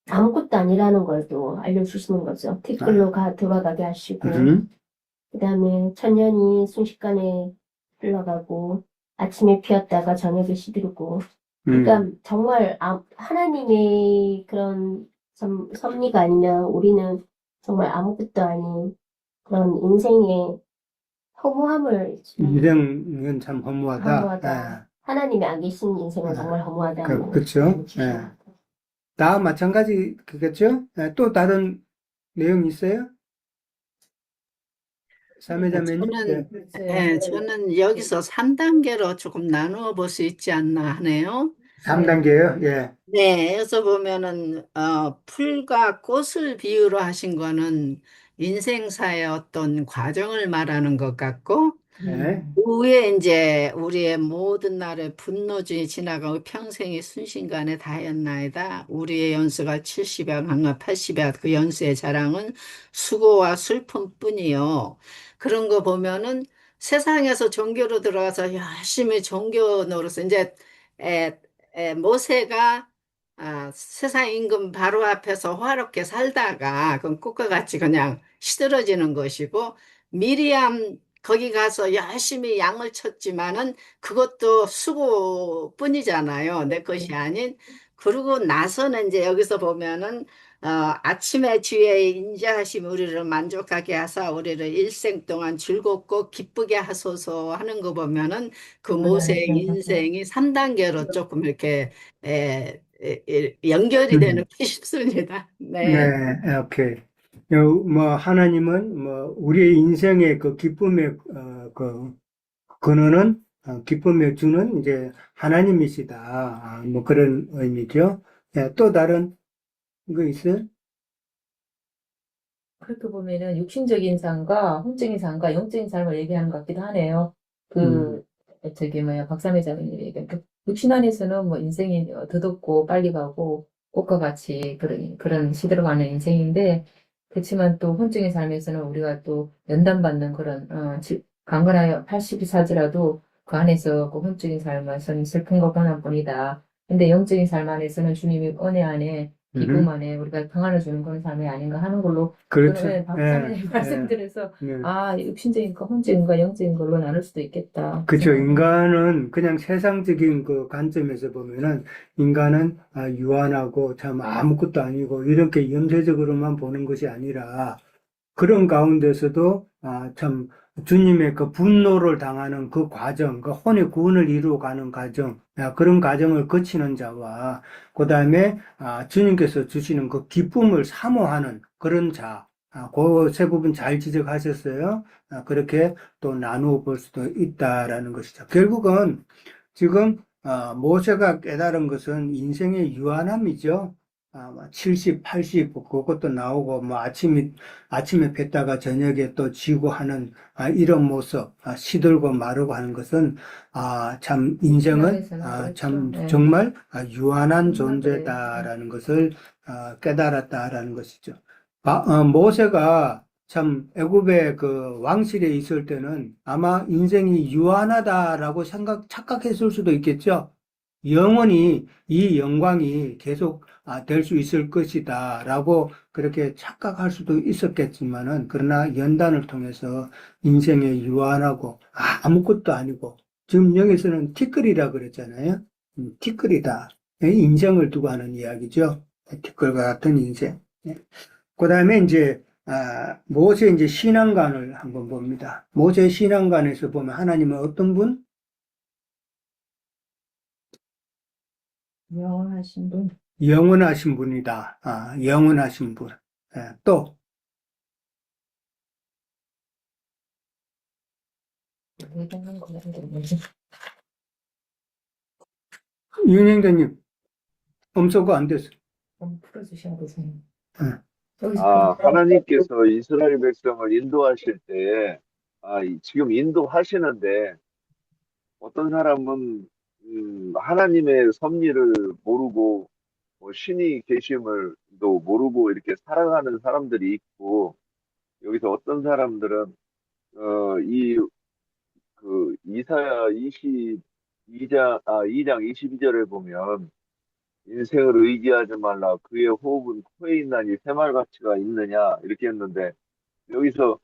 아무것도 아니라는 걸 또 알려주시는 거죠. 티끌로 들어가게 하시고, 그 다음에 천년이 순식간에 흘러가고, 아침에 피었다가 저녁에 시들고. 음, 그러니까 정말 하나님의 그런 섭리가 아니면 우리는 정말 아무것도 아닌 그런 인생의 허무함을 인생은 참 허무하다. 허무하다. 하나님이 안 계신 인생은 예. 정말 허무하다는 그쵸? 예. 다 마찬가지, 그겠죠? 예, 또 다른 내용 있어요? 사매자매님? 저는, 네. 저는 여기서 3단계로 조금 나누어 볼 수 있지 않나 하네요. 3단계요? 예. 네, 여기서 보면은, 풀과 꽃을 비유로 하신 거는 인생사의 어떤 과정을 말하는 것 같고, 예. 그 위에 이제 우리의 모든 날의 분노주의 지나가고 평생이 순식간에 다였나이다. 우리의 연수가 70여 강과 80여 그 연수의 자랑은 수고와 슬픔뿐이요. 그런 거 보면은 세상에서 종교로 들어가서 열심히 종교 노릇 이제 에, 모세가 세상 임금 바로 앞에서 화롭게 살다가 그건 꽃과 같이 그냥 시들어지는 것이고 미리암 거기 가서 열심히 양을 쳤지만은 그것도 수고뿐이잖아요. 내 것이 아닌. 그러고 나서는 이제 여기서 보면은 아침의 주에 인자하심 우리를 만족하게 하사 우리를 일생 동안 즐겁고 기쁘게 하소서 하는 거 보면은 그 모세의 인생이 3단계로 조금 이렇게 연결이 되는 음. 게 쉽습니다. 네, 네. 오케이. 뭐, 하나님은, 뭐, 우리의 인생의 그 기쁨의, 그, 근원은, 기쁨의 주는 이제 하나님이시다. 뭐 그런 의미죠. 예, 또 다른 거 있어요? 그렇게 보면은 육신적인 삶과 혼적인 삶과 영적인 삶을 얘기하는 것 같기도 하네요. 음, 저기 뭐야 박사회 장님이 얘기한 그 육신 안에서는 뭐 인생이 더덥고 빨리 가고 꽃과 같이 그런 시들어가는 인생인데 그렇지만 또 혼적인 삶에서는 우리가 또 연단받는 그런 강건하여 80이 사지라도 그 안에서 그 혼적인 삶에서는 슬픈 것 하나뿐이다. 근데 영적인 삶 안에서는 주님이 은혜 안에 기쁨 음, 안에 우리가 평안을 주는 그런 삶이 아닌가 하는 걸로 저는 그렇죠. 왜 박사님 말씀 들어서 예. 육신적인과 혼적인과 영적인 걸로 나눌 수도 있겠다. 그 그렇죠. 생각을. 인간은 그냥 세상적인 그 관점에서 보면은 인간은 유한하고 참 아무것도 아니고 이렇게 염세적으로만 보는 것이 아니라 그런 가운데서도 참 주님의 그 분노를 당하는 그 과정, 그 혼의 구원을 이루어가는 과정, 그런 과정을 거치는 자와 그 다음에 주님께서 주시는 그 기쁨을 사모하는 그런 자, 그 세 부분 잘 지적하셨어요. 그렇게 또 나누어 볼 수도 있다라는 것이죠. 결국은 지금 모세가 깨달은 것은 인생의 유한함이죠. 70, 80, 그것도 나오고, 뭐, 아침에 뱉다가 저녁에 또 지고 하는, 이런 모습, 시들고 마르고 하는 것은, 참, 인생은, 신앙에서는 그렇죠. 참, 네. 정말, 유한한 정말 그래요. 존재다라는 것을, 깨달았다라는 것이죠. 모세가 참, 애굽의 그 왕실에 있을 때는 아마 인생이 유한하다라고 착각했을 수도 있겠죠. 영원히 이 영광이 계속 될 수 있을 것이다 라고 그렇게 착각할 수도 있었겠지만은 그러나 연단을 통해서 인생의 유한하고 아무것도 아니고 지금 여기서는 티끌이라 그랬잖아요. 티끌이다. 인생을 두고 하는 이야기죠. 티끌과 같은 인생. 그 다음에 이제 모세 이제 신앙관을 한번 봅니다. 모세 신앙관에서 보면 하나님은 어떤 분? 영원하신 분. 영원하신 분이다. 영원하신 분. 또, 얘기하는 거는데 뭐지? 윤행자님, 음소거 안 됐어. 좀 풀어주셔야 되세요. 예. 여기서 하나님께서 이스라엘 백성을 인도하실 때, 지금 인도하시는데, 어떤 사람은, 하나님의 섭리를 모르고, 뭐 신이 계심을 또 모르고 이렇게 살아가는 사람들이 있고, 여기서 어떤 사람들은, 이사야 2장 22절에 보면, 인생을 의지하지 말라. 그의 호흡은 코에 있나니 새말같이가 있느냐. 이렇게 했는데, 여기서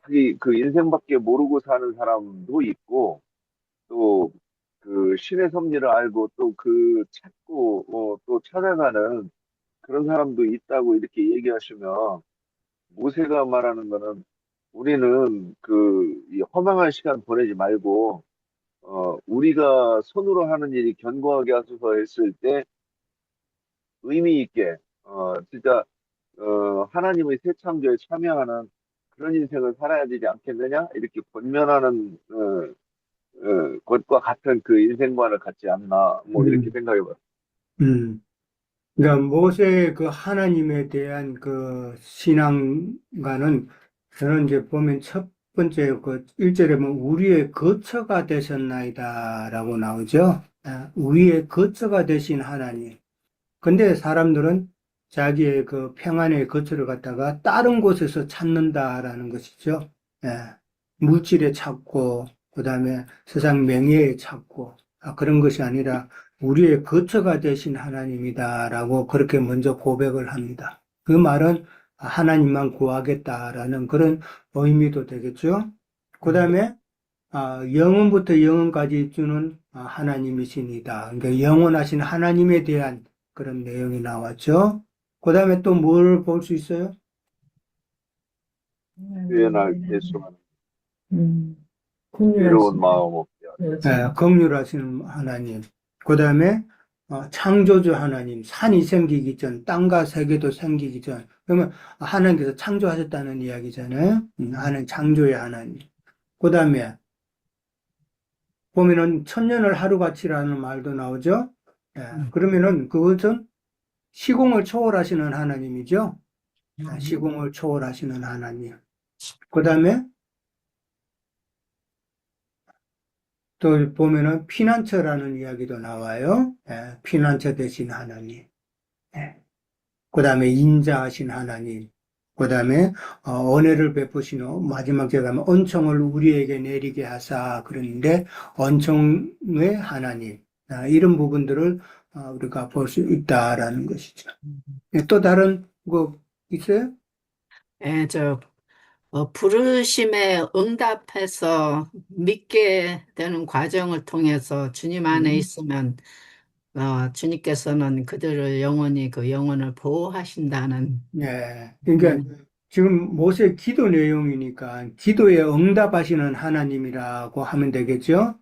자기 그 인생밖에 모르고 사는 사람도 있고, 또 그 신의 섭리를 알고 또 그 찾고 또 찾아가는 그런 사람도 있다고 이렇게 얘기하시면 모세가 말하는 거는 우리는 이 허망한 시간 보내지 말고 우리가 손으로 하는 일이 견고하게 하소서 했을 때 의미 있게 진짜 하나님의 새 창조에 참여하는 그런 인생을 살아야 되지 않겠느냐 이렇게 권면하는 것과 같은 그 인생관을 갖지 않나 뭐 이렇게 음, 생각해봐요. 음. 그러니까 모세의 그 하나님에 대한 그 신앙과는 저는 이제 보면 첫 번째 그 1절에 보면 우리의 거처가 되셨나이다라고 나오죠. 우리의 거처가 되신 하나님. 근데 사람들은 자기의 그 평안의 거처를 갖다가 다른 곳에서 찾는다라는 것이죠. 예. 물질에 찾고, 그 다음에 세상 명예에 찾고, 그런 것이 아니라 우리의 거처가 되신 하나님이다라고 그렇게 먼저 고백을 합니다. 그 말은 하나님만 구하겠다라는 그런 의미도 되겠죠. 그 다음에 영원부터 영원까지 주는 하나님이십니다. 그러니까 영원하신 하나님에 대한 그런 내용이 나왔죠. 그 다음에 또 뭘 볼 수 있어요? 유연할 개수하는 음, 괴로운 국률하신 마음 없게 하소서. 그렇죠. 긍휼하신 하나님. 그 다음에 창조주 하나님. 산이 생기기 전, 땅과 세계도 생기기 전. 그러면 하나님께서 창조하셨다는 이야기잖아요. 하나님 창조의 하나님. 그 다음에 보면은 천년을 하루같이라는 말도 나오죠. 그러면은 그것은 시공을 초월하시는 하나님이죠. 시공을 초월하시는 하나님. 그 다음에 또 보면은 피난처라는 이야기도 나와요. 피난처 되신 하나님. 그 다음에 인자하신 하나님. 그 다음에 은혜를 베푸시노 마지막 제 가면 은총을 우리에게 내리게 하사 그러는데 은총의 하나님. 이런 부분들을 우리가 볼 수 있다라는 것이죠. 또 다른 거 있어요? 예, 부르심에 응답해서 믿게 되는 과정을 통해서 주님 안에 음. 있으면 주님께서는 그들을 영원히 그 영혼을 보호하신다는 네. 그러니까 지금 모세 기도 내용이니까 기도에 응답하시는 하나님이라고 하면 되겠죠?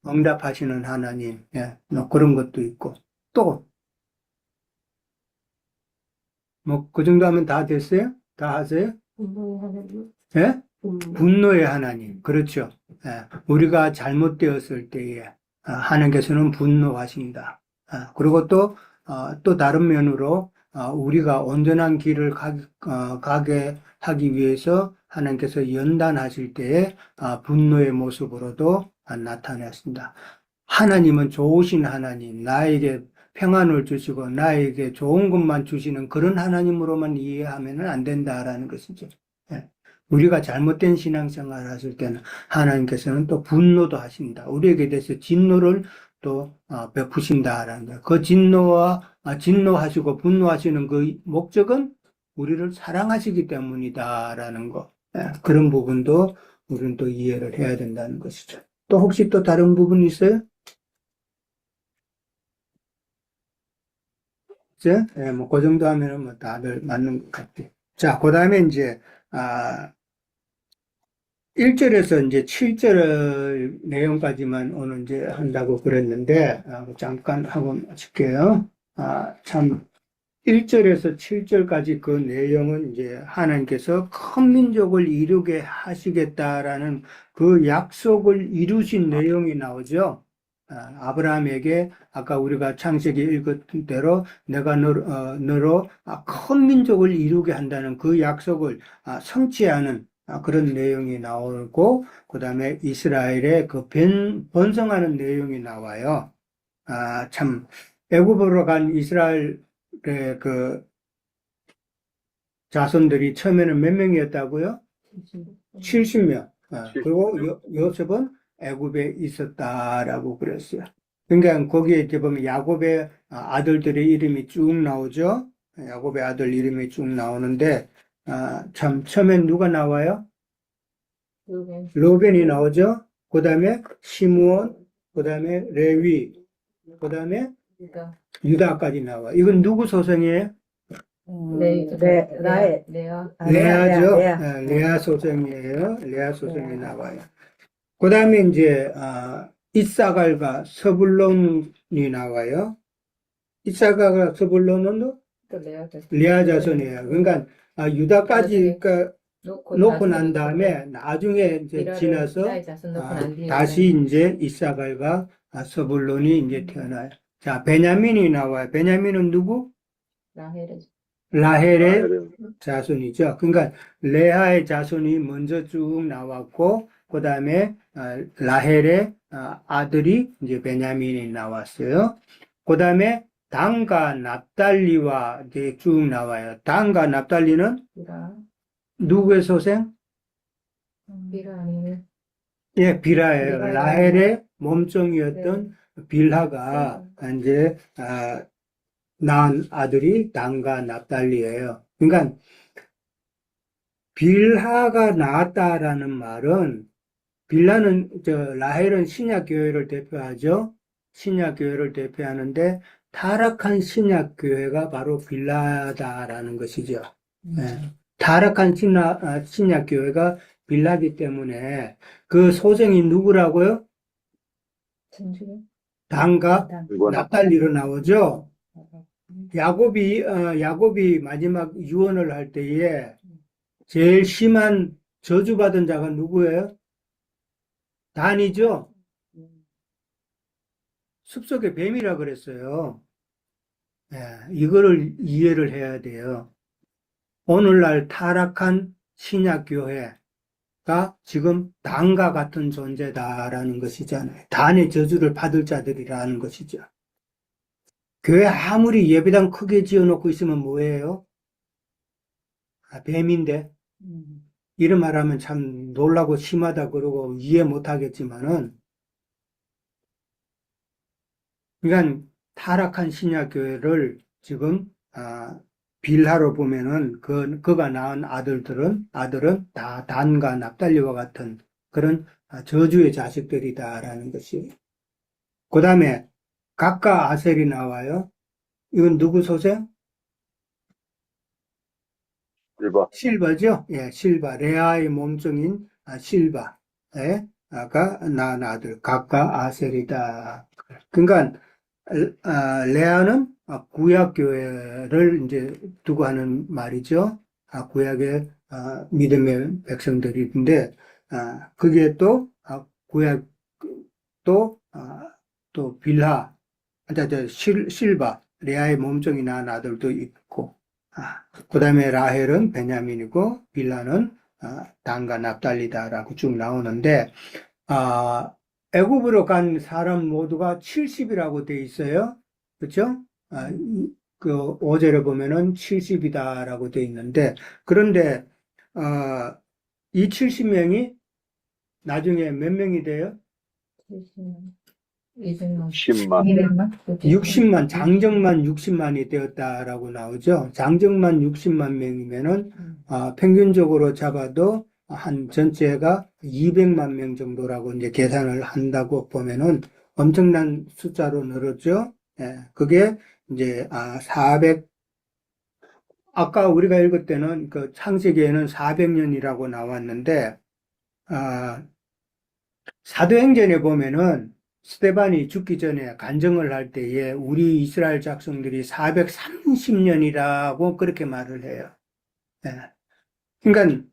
응답하시는 하나님. 뭐 그런 것도 있고. 또, 뭐 그 정도 하면 다 됐어요? 다 하세요? 분노의 하나님, 예? 분노. 분노의 하나님. 그렇죠. 우리가 잘못되었을 때에 하나님께서는 분노하신다. 그리고 또 다른 면으로 우리가 온전한 길을 가게 하기 위해서 하나님께서 연단하실 때에 분노의 모습으로도 나타났습니다. 하나님은 좋으신 하나님, 나에게 평안을 주시고 나에게 좋은 것만 주시는 그런 하나님으로만 이해하면 안 된다라는 것이죠. 예. 우리가 잘못된 신앙생활을 하실 때는 하나님께서는 또 분노도 하십니다. 우리에게 대해서 진노를 또 베푸신다라는 거예요. 그 진노하시고 분노하시는 그 목적은 우리를 사랑하시기 때문이다라는 거. 그런 부분도 우리는 또 이해를 해야 된다는 것이죠. 또 혹시 또 다른 부분 있어요? 그죠? 뭐, 그 정도 하면은 뭐 다들 맞는 것 같아요. 자, 그 다음에 이제, 1절에서 이제 7절 내용까지만 오늘 이제 한다고 그랬는데, 잠깐 하고 마칠게요. 참, 1절에서 7절까지 그 내용은 이제 하나님께서 큰 민족을 이루게 하시겠다라는 그 약속을 이루신 내용이 나오죠. 아브라함에게 아까 우리가 창세기 읽었던 대로 내가 너로 큰 민족을 이루게 한다는 그 약속을 성취하는 그런 내용이 나오고, 그 다음에 이스라엘의 그 번성하는 내용이 나와요. 참, 애굽으로 간 이스라엘의 그 자손들이 처음에는 몇 명이었다고요? 70명. 그리고 요셉은 애굽에 있었다라고 그랬어요. 그러니까 거기에 이제 보면 야곱의 아들들의 이름이 쭉 나오죠. 야곱의 아들 이름이 쭉 나오는데 참 처음엔 누가 나와요? 그러면 로벤이 나오죠. 그 다음에 시므온, 그 다음에 레위, 그 다음에 그러니까 유다까지 나와. 이건 누구 소생이에요? 레아 레아죠. 레아. 레아 소생이에요. 레아 소생이 나와요. 그 다음에 이제, 이사갈과 서불론이 나와요. 이사갈과 서불론은 또 레아 레아 자손이에요. 그러니까, 유다까지 놓고 난 다음에 나중에 이제 지나서 다시 이제 이사갈과 서불론이 이제 태어나요. 자, 베냐민이 나와요. 베냐민은 누구? 라헬의 자손이죠. 그러니까 레아의 자손이 먼저 쭉 나왔고, 그 다음에 라헬의 아들이 이제 베냐민이 나왔어요. 그 다음에 단과 납달리와 이제 쭉 나와요. 단과 납달리는 누구의 소생? 비라 아니면 예, 빌하예요. 빌하가 라헬의 몸종이었던 빌하가 이제 낳은 아들이 단과 납달리예요. 그러니까 빌하가 낳았다라는 말은 빌라는 라헬은 신약 교회를 대표하죠. 신약 교회를 대표하는데 타락한 신약 교회가 바로 빌라다라는 것이죠. 예. 타락한 신약 교회가 빌라기 때문에 그 소생이 누구라고요? 단과 납달리로 나오죠. 야곱이 마지막 유언을 할 때에 제일 심한 저주받은 자가 누구예요? 단이죠. 숲속의 뱀이라 그랬어요. 예, 이거를 이해를 해야 돼요. 오늘날 타락한 신약교회가 지금 단과 같은 존재다라는 것이잖아요. 단의 저주를 받을 자들이라는 것이죠. 교회 아무리 예배당 크게 지어놓고 있으면 뭐예요? 뱀인데. 이런 말하면 참 놀라고 심하다 그러고 이해 못하겠지만은, 그러니까 타락한 신약교회를 지금 빌하로 보면은 그가 낳은 아들은 다 단과 납달리와 같은 그런 저주의 자식들이다라는 것이에요. 그 다음에 각과 아셀이 나와요. 이건 누구 소생? 실바죠? 예, 실바. 레아의 몸종인 실바가 낳은 아들, 각과 아셀이다. 그러니까 레아는 구약교회를 이제 두고 하는 말이죠. 구약의 믿음의 백성들인데, 그게 또 구약 또 빌하, 실바, 레아의 몸종이 낳은 아들도 있고, 그 다음에 라헬은 베냐민이고 빌라는 단과 납달리다라고 쭉 나오는데, 애굽으로 간 사람 모두가 70이라고 돼 있어요. 그렇죠? 그 5절에 보면은 70이다라고 돼 있는데, 그런데 이 70명이 나중에 몇 명이 돼요? 60만, 장정만 60만이 되었다라고 나오죠. 장정만 60만 명이면은, 평균적으로 잡아도 한 전체가 200만 명 정도라고 이제 계산을 한다고 보면은 엄청난 숫자로 늘었죠. 예, 그게 이제, 아까 우리가 읽을 때는 그 창세기에는 400년이라고 나왔는데, 사도행전에 보면은 스데반이 죽기 전에 간증을 할 때에 우리 이스라엘 작성들이 430년이라고 그렇게 말을 해요. 예. 그러니까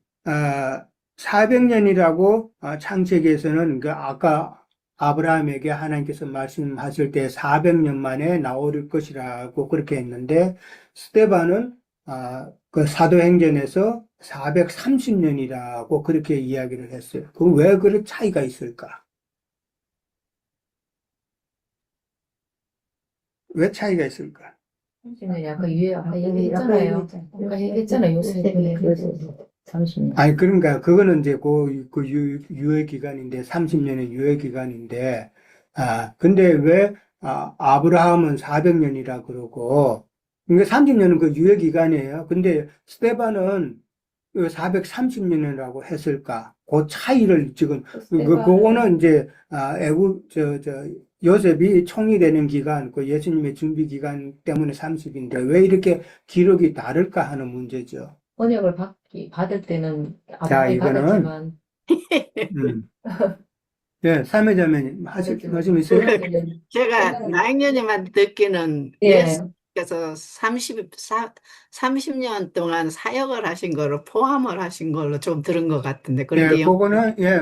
400년이라고 창세기에서는 아까 아브라함에게 하나님께서 말씀하실 때 400년 만에 나올 것이라고 그렇게 했는데, 스데반은 그 사도행전에서 430년이라고 그렇게 이야기를 했어요. 그럼 왜 그런 차이가 있을까? 왜 차이가 있을까? 약간 아까 얘기했잖아요. 아까 얘기했잖아요. 요새 30년. 아니, 그러니까, 그거는 이제 그 유예 기간인데, 30년의 유예 기간인데, 근데 왜, 아브라함은 400년이라 그러고, 그러니까 30년은 그 유예 기간이에요. 근데 스데반은 430년이라고 했을까? 그 차이를 지금, 스테반, 그거는 이제, 요셉이 총리 되는 기간, 그 예수님의 준비 기간 때문에 30인데, 왜 이렇게 기록이 다를까 하는 문제죠. 언약을 받을 때는 자, 아브라함이 이거는, 받았지만, 음, 예, 삼회자매님, 말씀 있어요? 제가 나영년이만 듣기는 예, 예수께서 30년 동안 사역을 하신 거를 포함을 하신 걸로 좀 들은 것 같은데, 예, 그런데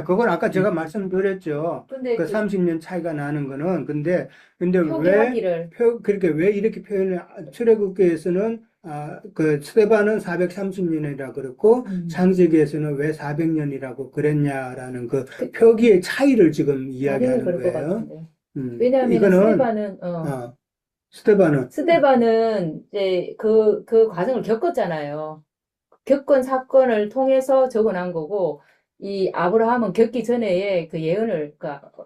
그건 아까 제가 말씀드렸죠. 근데 그 30년 차이가 나는 거는, 근데 표기하기를, 그렇게 왜 이렇게 출애굽기에서는, 그, 스데반은 430년이라 그랬고, 창세기에서는 왜 400년이라고 그랬냐라는 그 표기의 차이를 지금 당연히 이야기하는 그럴 것 거예요. 같은데. 왜냐하면 이거는, 스데반은, 스데반은 이제 그 과정을 겪었잖아요. 겪은 사건을 통해서 적어놓은 거고, 이 아브라함은 겪기 전에 그 예언을,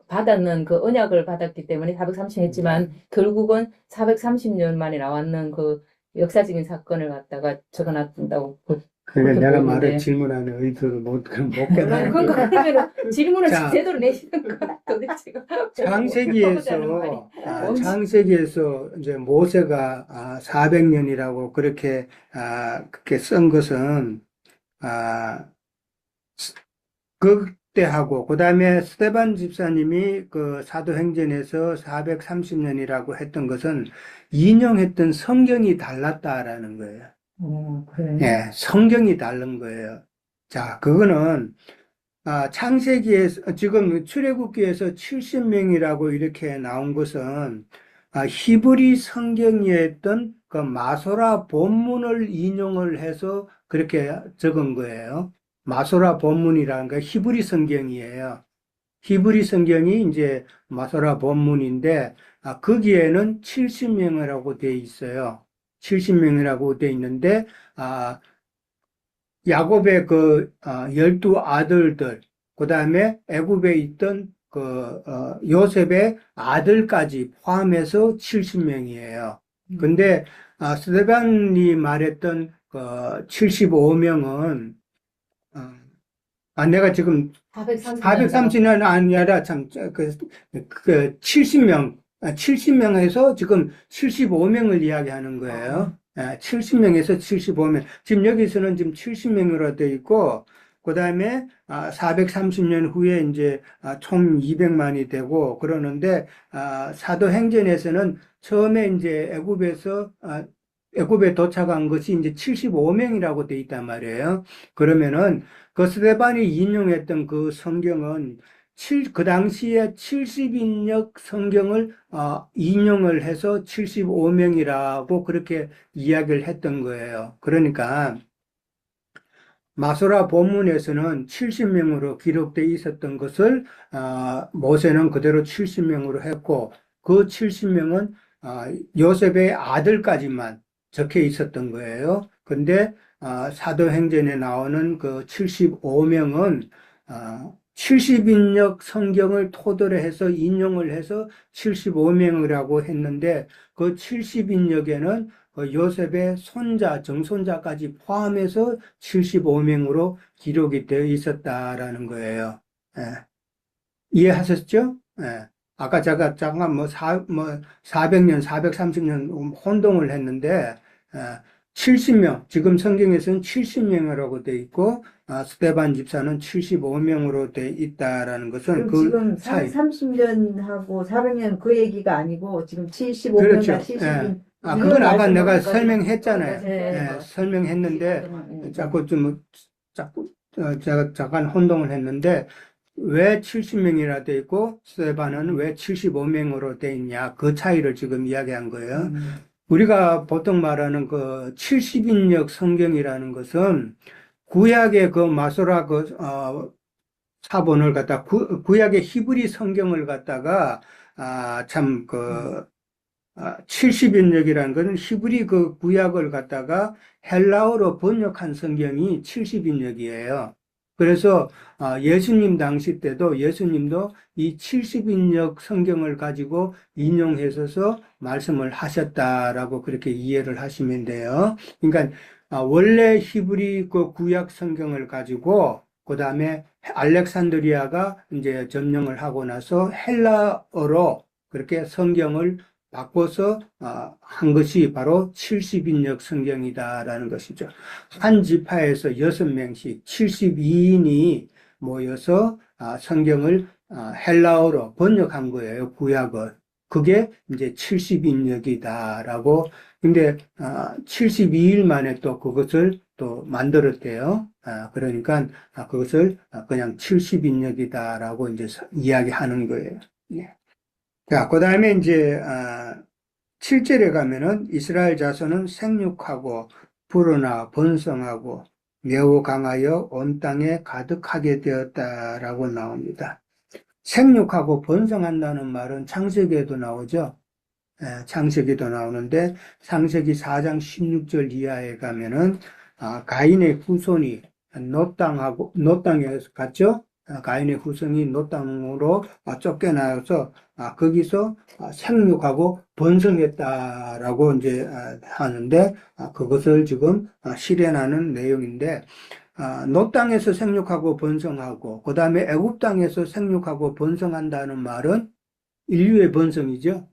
받았는 그 언약을 받았기 때문에 430 했지만, 결국은 430년 만에 나왔는 그 역사적인 사건을 갖다가 적어놨다고. 그러니까 내가 보이는데. 질문하는 의도를 못 그러면 깨달은 거예요. 그러면 질문을 자, 제대로 내시는 거야, 도대체가. 창세기에서 이제 모세가 400년이라고 그렇게 쓴 것은, 그때하고, 그 다음에 스데반 집사님이 그 사도행전에서 430년이라고 했던 것은 인용했던 성경이 달랐다라는 거예요. 그래. 예, 성경이 다른 거예요. 자, 그거는, 창세기에서, 지금 출애굽기에서 70명이라고 이렇게 나온 것은, 히브리 성경이었던 그 마소라 본문을 인용을 해서 그렇게 적은 거예요. 마소라 본문이라는 게 히브리 성경이에요. 히브리 성경이 이제 마소라 본문인데, 거기에는 70명이라고 돼 있어요. 70명이라고 돼 있는데, 야곱의 그 12아들들, 그 다음에 애굽에 있던 요셉의 아들까지 포함해서 70명이에요. 근데 스데반이 말했던 그 75명은 내가 지금 430년 아니라 참, 70명에서 지금 75명을 이야기하는 거예요. 70명에서 75명. 지금 여기서는 지금 70명으로 되어 있고, 그 다음에 430년 후에 이제 총 200만이 되고 그러는데, 사도행전에서는 처음에 이제 애굽에 도착한 것이 이제 75명이라고 되어 있단 말이에요. 그러면은 그 스데반이 인용했던 그 성경은 그 당시에 70인역 성경을 인용을 해서 75명이라고 그렇게 이야기를 했던 거예요. 그러니까 마소라 본문에서는 70명으로 기록되어 있었던 것을 모세는 그대로 70명으로 했고 그 70명은 요셉의 아들까지만 적혀 있었던 거예요. 근데 사도행전에 나오는 그 75명은 70인역 성경을 토대로 해서 인용을 해서 75명이라고 했는데 그 70인역에는 요셉의 손자, 정손자까지 포함해서 75명으로 기록이 되어 있었다라는 거예요. 예. 이해하셨죠? 예. 아까 제가 잠깐 400년, 430년 혼동을 했는데, 70명, 지금 성경에서는 70명이라고 되어 있고, 스데반 집사는 75명으로 되어 있다라는 것은 그럼 그 지금 차이. 30년하고 400년 그 얘기가 아니고 지금 75년이나 그렇죠. 70년. 그건 아까 내가 설명했잖아요. 네. 설명했는데, 제가 잠깐 혼동을 했는데, 왜 70명이라 돼 있고, 스데반은 왜 75명으로 돼 있냐, 그 차이를 지금 이야기한 거예요. 우리가 보통 말하는 그 70인역 성경이라는 것은 구약의 그 마소라 사본을 갖다 구약의 히브리 성경을 갖다가 참 70인역이라는 것은 히브리 그 구약을 갖다가 헬라어로 번역한 성경이 70인역이에요. 그래서 예수님 당시 때도 예수님도 이 70인역 성경을 가지고 인용해서 말씀을 하셨다라고 그렇게 이해를 하시면 돼요. 그러니까 원래 히브리 그 구약 성경을 가지고 그 다음에 알렉산드리아가 이제 점령을 하고 나서 헬라어로 그렇게 성경을 바꿔서 한 것이 바로 70인역 성경이다라는 것이죠. 한 지파에서 6명씩 72인이 모여서 성경을 헬라어로 번역한 거예요, 구약을. 그게 이제 70인역이다라고. 근데 72일 만에 또 그것을 또 만들었대요. 그러니까 그것을 그냥 70인역이다라고 이제 이야기하는 거예요. 예. 자, 그 다음에 이제 7절에 가면은 이스라엘 자손은 생육하고 불어나 번성하고 매우 강하여 온 땅에 가득하게 되었다라고 나옵니다. 생육하고 번성한다는 말은 창세기에도 나오죠. 창세기도 나오는데 창세기 4장 16절 이하에 가면은 가인의 후손이 노 땅에 갔죠. 가인의 후손이 노 땅으로 쫓겨나서 거기서 생육하고 번성했다라고 이제 하는데 그것을 지금 실현하는 내용인데 노 땅에서 생육하고 번성하고 그 다음에 애굽 땅에서 생육하고 번성한다는 말은 인류의 번성이죠.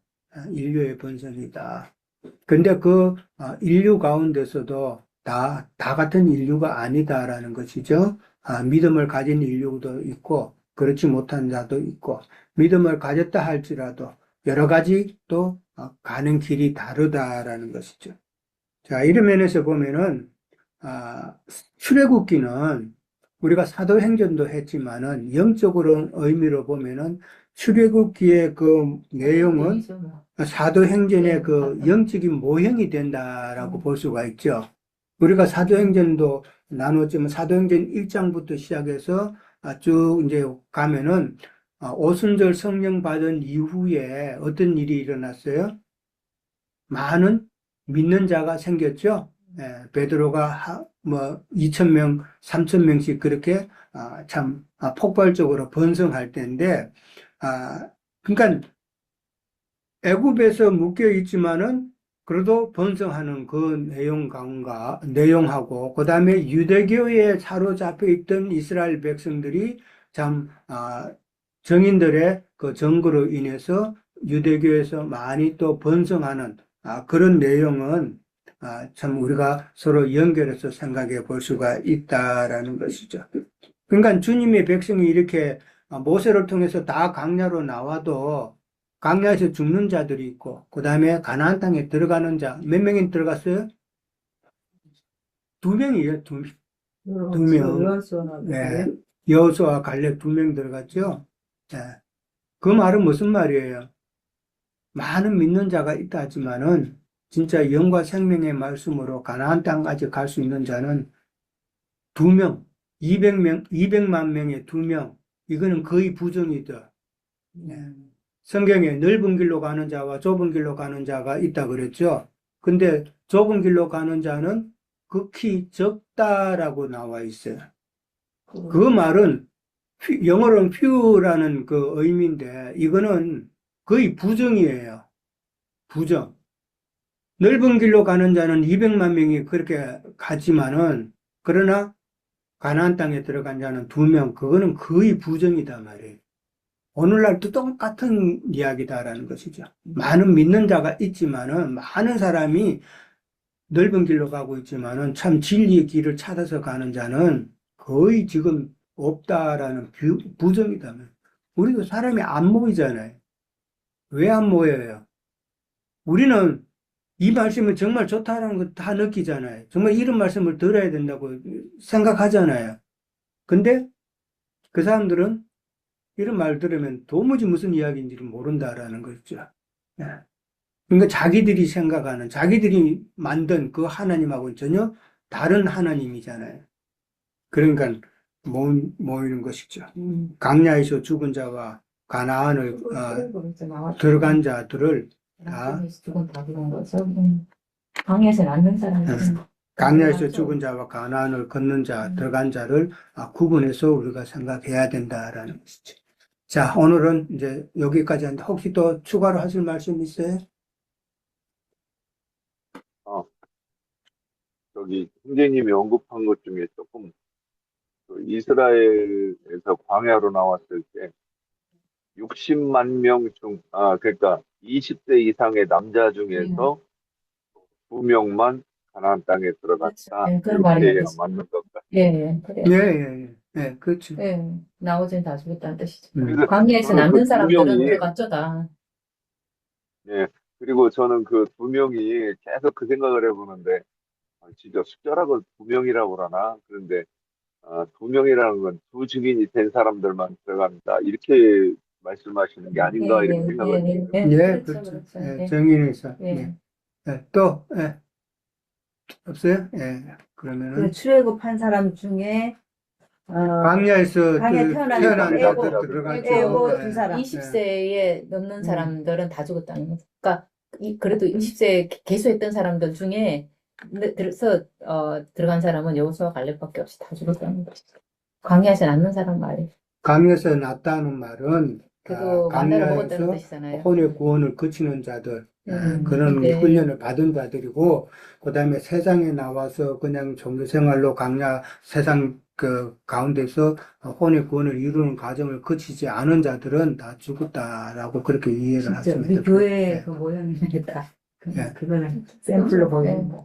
인류의 번성이다. 근데 그 인류 가운데서도 다 같은 인류가 아니다라는 것이죠. 믿음을 가진 인류도 있고 그렇지 못한 자도 있고 믿음을 가졌다 할지라도 여러 가지 또 가는 길이 다르다라는 것이죠. 자, 이런 면에서 보면은 출애굽기는 우리가 사도행전도 했지만은 영적으로 의미로 보면은 출애굽기의 그 내용은 사도행전의 그 영적인 모형이 된다라고 볼 수가 있죠. 우리가 사도행전도 나눴지만 사도행전 1장부터 시작해서 쭉 이제 가면은 오순절 성령 받은 이후에 어떤 일이 일어났어요? 많은 믿는 자가 생겼죠. 베드로가 2,000명, 3,000명씩 그렇게 참 폭발적으로 번성할 때인데, 그러니까 애굽에서 묶여 있지만은 그래도 번성하는 그 내용하고 그 다음에 유대교에 사로잡혀 있던 이스라엘 백성들이 참 정인들의 그 증거로 인해서 유대교에서 많이 또 번성하는 그런 내용은 참 우리가 서로 연결해서 생각해 볼 수가 있다라는 것이죠. 그러니까 주님의 백성이 이렇게 모세를 통해서 다 광야로 나와도 광야에서 죽는 자들이 있고 그 다음에 가나안 땅에 들어가는 자 몇 명이 들어갔어요? 2명이에요. 두 명. 네. 여호수아와 갈렙 2명 들어갔죠. 네. 그 말은 무슨 말이에요? 많은 믿는 자가 있다 하지만은 진짜 영과 생명의 말씀으로 가나안 땅까지 갈 수 있는 자는 2명, 200만 명의 2명. 이거는 거의 부정이다. 네. 성경에 넓은 길로 가는 자와 좁은 길로 가는 자가 있다 그랬죠. 근데 좁은 길로 가는 자는 극히 적다라고 나와 있어요. 그 말은 영어로는 few라는 그 의미인데 이거는 거의 부정이에요. 부정. 넓은 길로 가는 자는 200만 명이 그렇게 가지만은 그러나 가나안 땅에 들어간 자는 2명. 그거는 거의 부정이다 말이에요. 오늘날도 똑같은 이야기다라는 것이죠. 많은 믿는 자가 있지만은 많은 사람이 넓은 길로 가고 있지만은 참 진리의 길을 찾아서 가는 자는 거의 지금 없다라는 부정이다. 우리도 사람이 안 모이잖아요. 왜 안 모여요? 우리는 이 말씀은 정말 좋다라는 거 다 느끼잖아요. 정말 이런 말씀을 들어야 된다고 생각하잖아요. 근데 그 사람들은 이런 말 들으면 도무지 무슨 이야기인지를 모른다라는 거죠. 그러니까 자기들이 생각하는, 자기들이 만든 그 하나님하고는 전혀 다른 하나님이잖아요. 그러니까 모이는 것이죠. 광야에서 죽은 자와 가나안을 들어간 자들을 다 죽은 다 그런 거죠. 강에서 낳는 사람은 광야에서 죽은 자와 가나안을 걷는 자, 들어간 자를 구분해서 우리가 생각해야 된다라는 것이죠. 자, 오늘은 이제 여기까지 하는데 혹시 또 추가로 하실 말씀 있어요? 저기, 선생님이 언급한 것 중에 조금 그 이스라엘에서 광야로 나왔을 때 60만 명 중, 그러니까 20세 이상의 남자 중에서 2명만 가나안 땅에 들어갔다. 그렇죠. 그런 말이 이렇게 나오죠. 맞는 건가? 예, 그래. 예, 예, 예. 예, 그렇죠. 예, 나머지는 다 죽었다는 뜻이죠. 그래서 광야에서 저는 남는 그 사람들은 2명이, 들어갔죠, 다. 예, 그리고 저는 그 2명이 계속 그 생각을 해보는데, 진짜 숫자락을 2명이라고 그러나? 그런데, 2명이라는 건 두 증인이 된 사람들만 들어간다. 이렇게 말씀하시는 게 아닌가, 이렇게 생각을 해요. 예, 예, 그렇죠, 그렇죠. 그렇죠. 예, 예, 정인에서. 예. 예. 예, 또, 예. 없어요? 예. 그 그러면은, 출애굽한 사람 중에 광야에서 광야에 태어난 자들 애고, 들어갔죠. 애고 예. 두 사람. 20세에 넘는 사람들은 다 죽었다는 거죠. 그러니까 그래도 20세에 개수했던 사람들 중에 들어간 사람은 여호수아 갈렙밖에 없이 다 죽었다는 것이죠. 광야에서 남는 사람 말이에요. 강에서 났다는 말은 그래도 만나를 먹었다는 강야에서 뜻이잖아요. 혼의 구원을 거치는 자들, 그런 네. 훈련을 받은 자들이고, 그 다음에 세상에 나와서 그냥 종교생활로 강야 세상 그 가운데서 혼의 구원을 이루는 과정을 거치지 않은 자들은 다 죽었다라고 그렇게 이해를 진짜 하시면 우리 됩니다. 교회 예. 그 모형이다. 예. 그거는 샘플로 보여요.